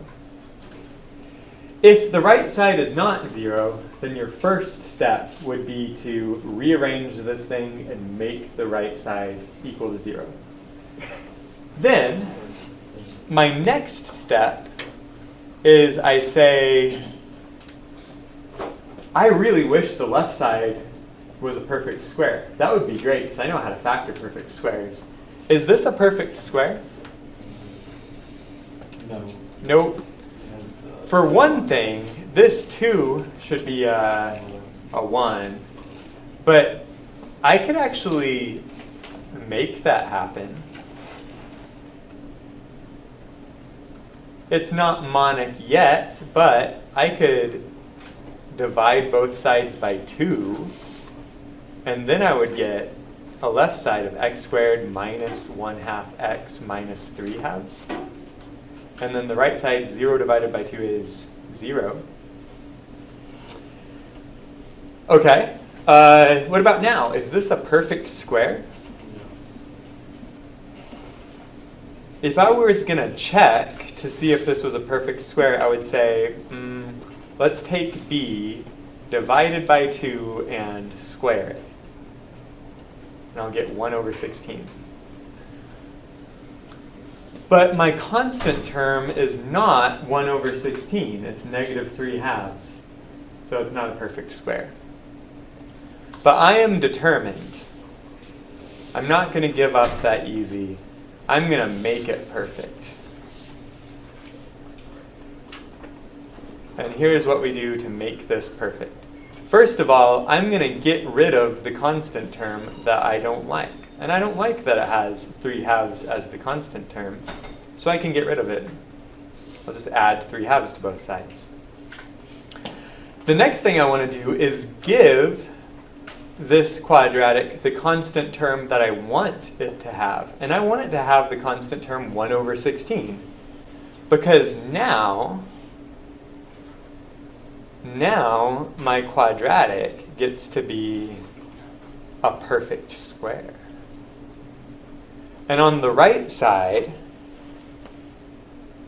If the right side is not 0, then your first step would be to rearrange this thing and make the right side equal to 0. Then, my next step is I say, I really wish the left side was a perfect square. That would be great, because I know how to factor perfect squares. Is this a perfect square? No. Nope. For one thing, this 2 should be a 1. But I could actually make that happen. It's not monic yet, but I could divide both sides by 2, and then I would get a left side of x squared minus 1/2 x minus 3/2. And then the right side, 0 divided by 2 is 0. Okay, what about now? Is this a perfect square? If I was going to check to see if this was a perfect square, I would say, let's take b divided by 2 and square it. And I'll get 1/16. But my constant term is not 1/16. It's negative 3/2. So it's not a perfect square. But I am determined. I'm not going to give up that easy. I'm going to make it perfect. And here's what we do to make this perfect. First of all, I'm going to get rid of the constant term that I don't like. And I don't like that it has 3/2 as the constant term. So I can get rid of it. I'll just add 3/2 to both sides. The next thing I want to do is give this quadratic the constant term that I want it to have. And I want it to have the constant term 1/16. Because now Now my quadratic gets to be a perfect square. And on the right side,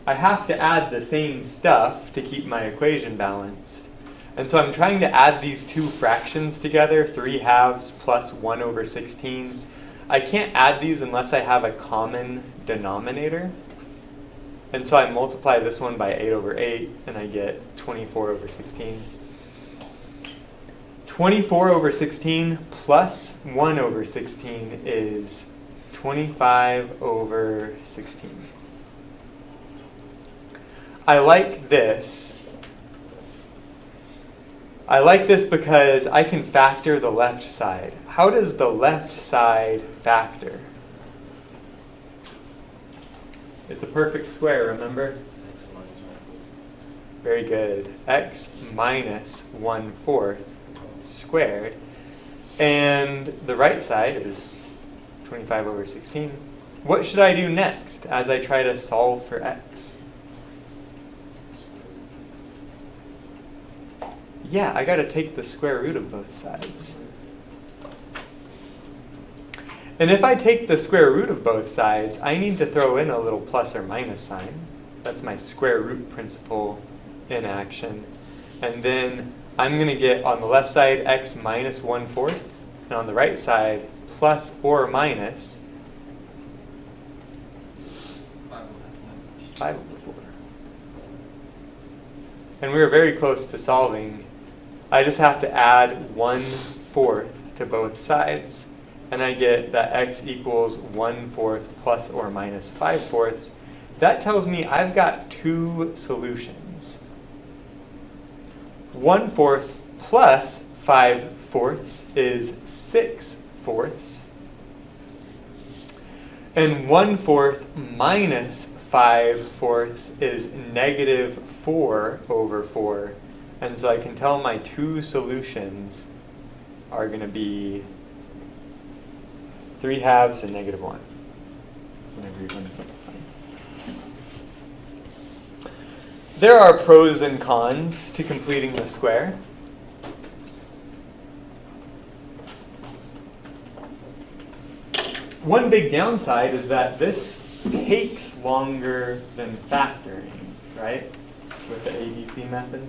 I have to add the same stuff to keep my equation balanced. And so I'm trying to add these two fractions together, 3/2 plus 1/16. I can't add these unless I have a common denominator. And so I multiply this one by 8/8, and I get 24/16. 24/16 plus 1/16 is 25/16. I like this. I like this because I can factor the left side. How does the left side factor? It's a perfect square, remember? X minus 1/4. Very good. X minus 1/4 squared. And the right side is 25/16. What should I do next as I try to solve for x? Yeah, I got to take the square root of both sides. And if I take the square root of both sides, I need to throw in a little plus or minus sign. That's my square root principle in action. And then I'm going to get on the left side x minus 1/4, and on the right side plus or minus 5/4. And we were very close to solving. I just have to add 1/4 to both sides, and I get that x equals 1/4 plus or minus 5/4. That tells me I've got two solutions. 1/4 plus 5/4 is 6/4. And 1/4 minus 5/4 is -4/4. And so I can tell my two solutions are going to be 3/2 and -1. Whenever you're going to simplify. There are pros and cons to completing the square. One big downside is that this takes longer than factoring, right? With the ABC method.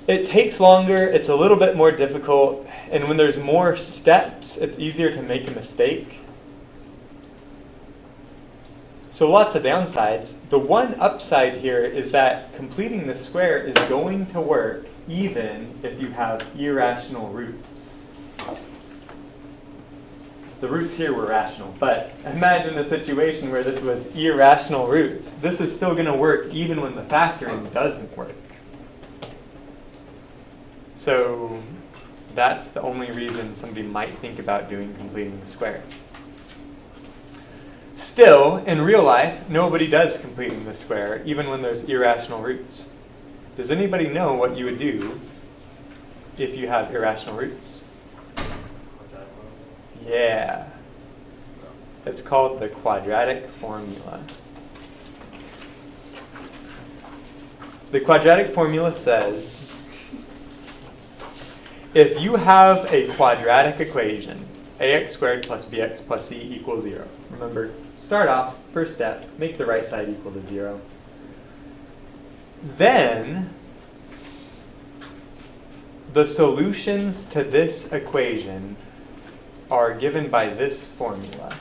It takes longer, it's a little bit more difficult, and when there's more steps, it's easier to make a mistake. So lots of downsides. The one upside here is that completing the square is going to work even if you have irrational roots. The roots here were rational, but imagine a situation where this was irrational roots. This is still going to work even when the factoring doesn't work. So that's the only reason somebody might think about completing the square. Still, in real life, nobody does completing the square, even when there's irrational roots. Does anybody know what you would do if you have irrational roots? Yeah. It's called the quadratic formula. The quadratic formula says, if you have a quadratic equation, ax squared plus bx plus c equals 0. Remember, start off, first step, make the right side equal to 0. Then, the solutions to this equation are given by this formula.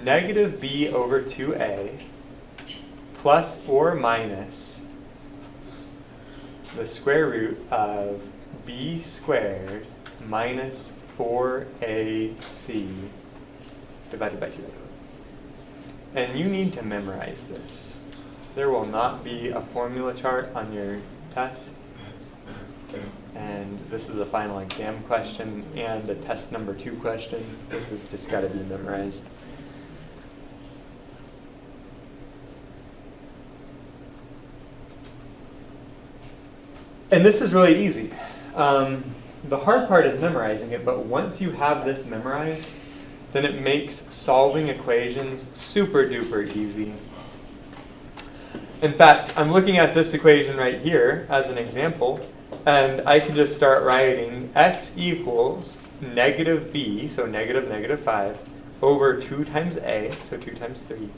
Negative b over 2a plus or minus the square root of b squared minus 4ac divided by 2. And you need to memorize this. There will not be a formula chart on your test. And this is a final exam question and a test number 2 question. This has just got to be memorized. And this is really easy. The hard part is memorizing it, but once you have this memorized, then it makes solving equations super duper easy. In fact, I'm looking at this equation right here as an example, and I can just start writing x equals negative b, so negative negative 5, over 2 times a, so 2 times 3,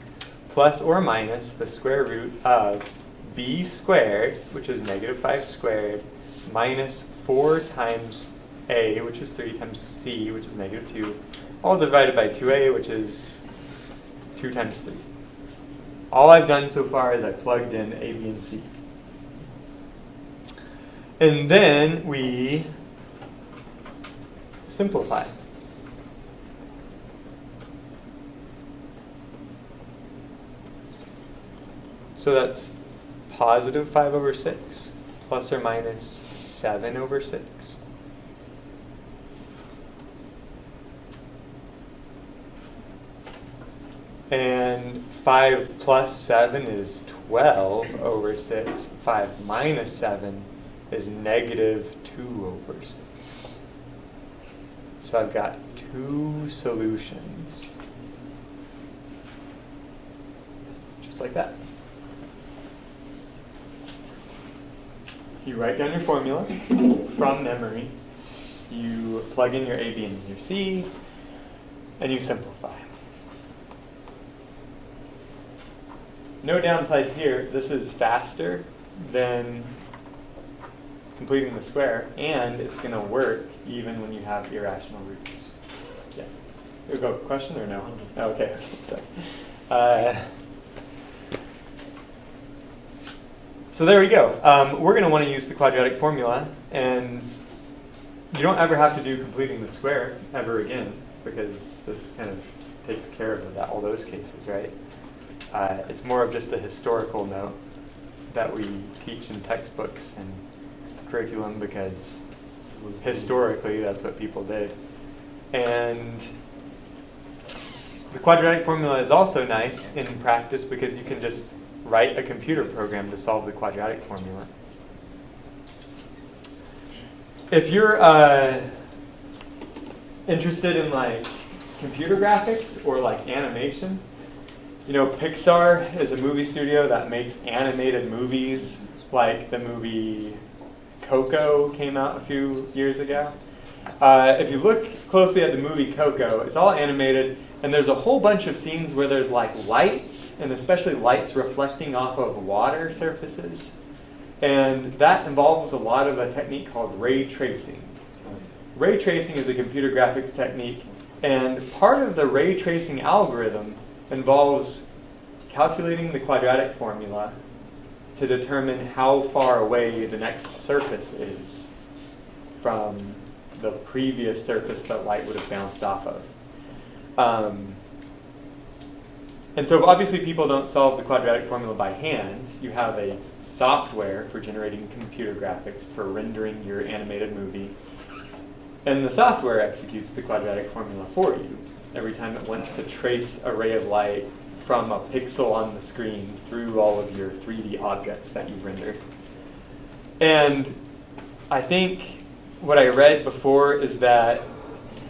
plus or minus the square root of b squared, which is negative 5 squared, minus 4 times a, which is 3 times c, which is negative 2, all divided by 2a, which is 2 times 3. All I've done so far is I plugged in a, b, and c. And then we simplify. So that's positive 5 over 6 plus or minus 7 over 6. And 5 plus 7 is 12 over 6. 5 minus 7 is negative 2 over 6. So I've got 2 solutions. Just like that. You write down your formula from memory. You plug in your a, b, and your c, and you simplify. No downsides here. This is faster than completing the square, and it's going to work even when you have irrational roots. Yeah. You go question or no? Oh, okay. Sorry. So there we go. We're going to want to use the quadratic formula, and you don't ever have to do completing the square ever again, because this kind of takes care of that, all those cases, right? It's more of just a historical note that we teach in textbooks and curriculum because historically that's what people did. And the quadratic formula is also nice in practice because you can just write a computer program to solve the quadratic formula. If you're interested in like computer graphics or like animation, you know, Pixar is a movie studio that makes animated movies, like the movie Coco came out a few years ago. If you look closely at the movie Coco, it's all animated, and there's a whole bunch of scenes where there's like lights, and especially lights reflecting off of water surfaces. And that involves a lot of a technique called ray tracing. Ray tracing is a computer graphics technique, and part of the ray tracing algorithm involves calculating the quadratic formula to determine how far away the next surface is from the previous surface that light would have bounced off of. And so obviously people don't solve the quadratic formula by hand. You have a software for generating computer graphics for rendering your animated movie. And the software executes the quadratic formula for you every time it wants to trace a ray of light from a pixel on the screen through all of your 3D objects that you've rendered. And I think what I read before is that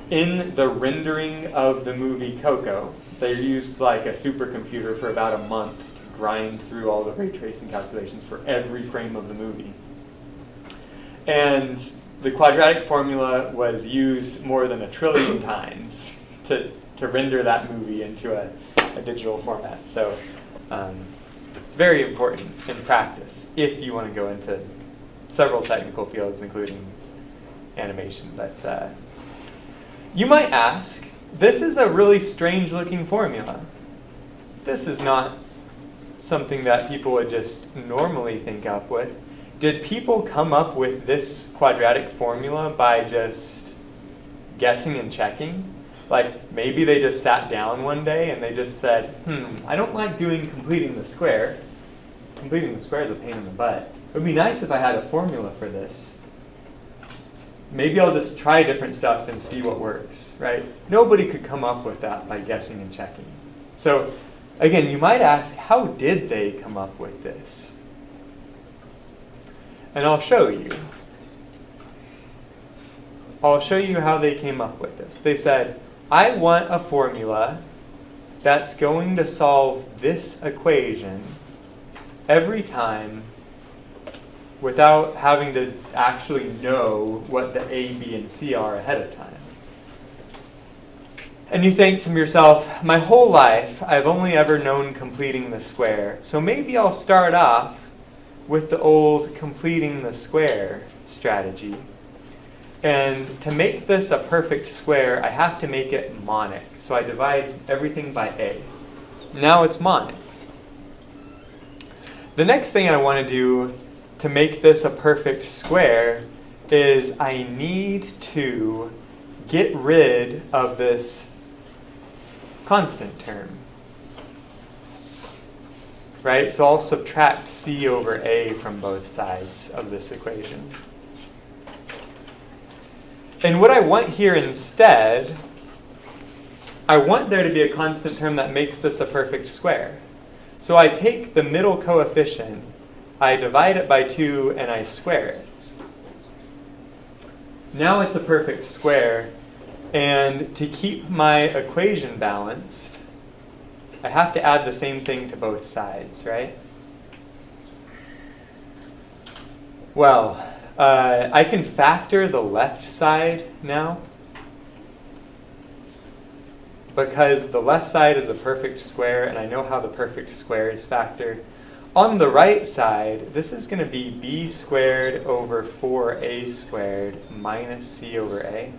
in the rendering of the movie Coco, they used like a supercomputer for about a month to grind through all the ray tracing calculations for every frame of the movie. And the quadratic formula was used more than 1 trillion times to render that movie into a digital format. So it's very important in practice if you want to go into several technical fields, including animation. But you might ask, this is a really strange looking formula. This is not something that people would just normally think up with. Did people come up with this quadratic formula by just guessing and checking? Like maybe they just sat down one day and they just said, I don't like completing the square. Completing the square is a pain in the butt. It would be nice if I had a formula for this. Maybe I'll just try different stuff and see what works, right? Nobody could come up with that by guessing and checking. So again, you might ask, how did they come up with this? And I'll show you. I'll show you how they came up with this. They said, I want a formula that's going to solve this equation every time without having to actually know what the A, B, and C are ahead of time. And you think to yourself, my whole life I've only ever known completing the square, so maybe I'll start off with the old completing the square strategy. And to make this a perfect square, I have to make it monic. So I divide everything by A. Now it's monic. The next thing I want to do to make this a perfect square is I need to get rid of this constant term. Right? So I'll subtract C over A from both sides of this equation. And what I want here instead, I want there to be a constant term that makes this a perfect square. So I take the middle coefficient, I divide it by 2, and I square it. Now it's a perfect square, and to keep my equation balanced, I have to add the same thing to both sides, right? Well, I can factor the left side now because the left side is a perfect square and I know how the perfect square is factored. On the right side, this is going to be b squared over 4a squared minus c over a.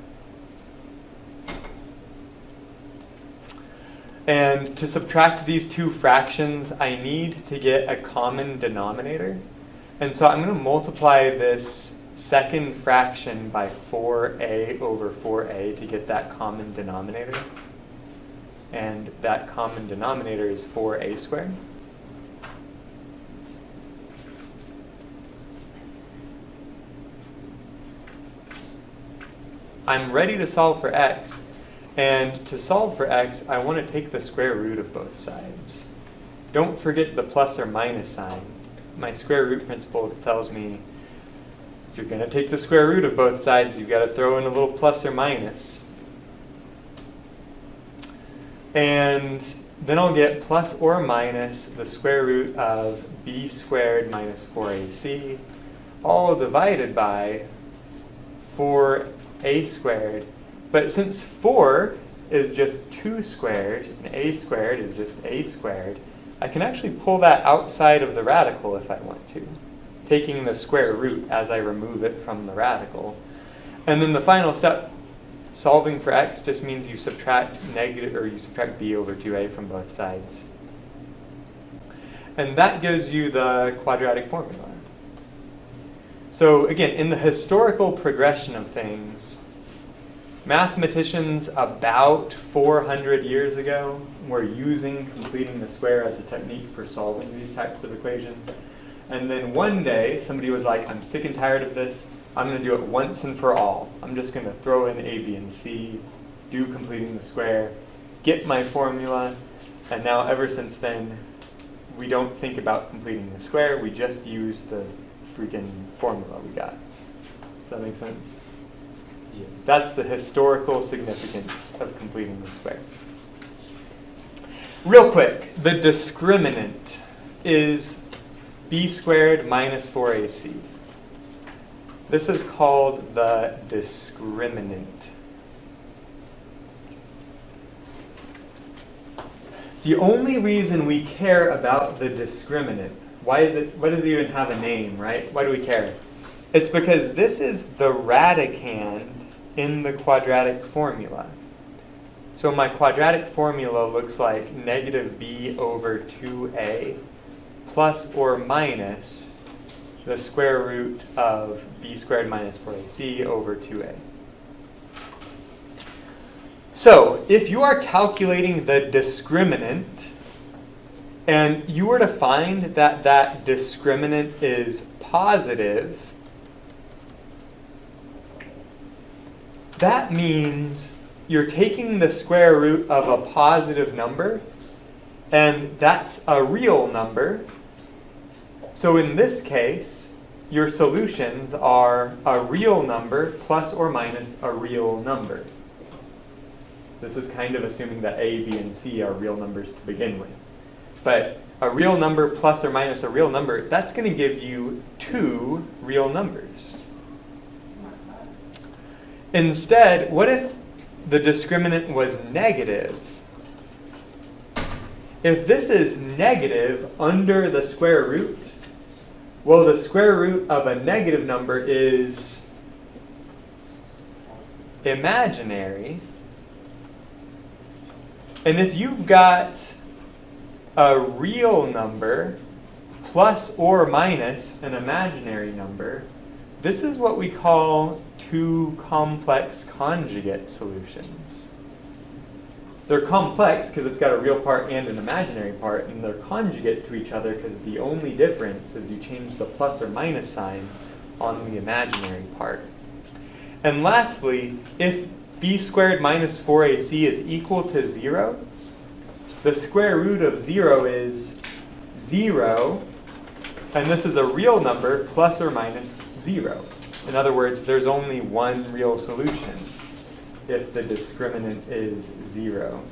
And to subtract these two fractions, I need to get a common denominator. And so I'm going to multiply this second fraction by 4a over 4a to get that common denominator. And that common denominator is 4a squared. I'm ready to solve for x. And to solve for x, I want to take the square root of both sides. Don't forget the plus or minus sign. My square root principle tells me if you're going to take the square root of both sides, you've got to throw in a little plus or minus. And then I'll get plus or minus the square root of b squared minus 4ac, all divided by 4a squared. But since 4 is just 2 squared, and a squared is just a squared, I can actually pull that outside of the radical if I want to, taking the square root as I remove it from the radical. And then the final step, solving for x, just means you subtract b over 2a from both sides. And that gives you the quadratic formula. So again, in the historical progression of things, mathematicians about 400 years ago were using completing the square as a technique for solving these types of equations. And then one day, somebody was like, I'm sick and tired of this. I'm going to do it once and for all. I'm just going to throw in A, B, and C, do completing the square, get my formula, and now ever since then, we don't think about completing the square. We just use the freaking formula we got. Does that make sense? Yes. That's the historical significance of completing the square. Real quick, the discriminant is b squared minus 4ac. This is called the discriminant. The only reason we care about the discriminant, why does it even have a name, right? Why do we care? It's because this is the radicand in the quadratic formula. So my quadratic formula looks like negative b over 2a plus or minus the square root of b squared minus 4ac over 2a. So if you are calculating the discriminant and you were to find that that discriminant is positive, that means you're taking the square root of a positive number, and that's a real number. So in this case, your solutions are a real number plus or minus a real number. This is kind of assuming that A, B, and C are real numbers to begin with. But a real number plus or minus a real number, that's going to give you 2 real numbers. Instead, what if the discriminant was negative? If this is negative under the square root, well, the square root of a negative number is imaginary. And if you've got a real number plus or minus an imaginary number, this is what we call 2 complex conjugate solutions. They're complex because it's got a real part and an imaginary part, and they're conjugate to each other because the only difference is you change the plus or minus sign on the imaginary part. And lastly, if b squared minus 4ac is equal to 0, the square root of 0 is 0, and this is a real number plus or minus 0. In other words, there's only one real solution if the discriminant is 0.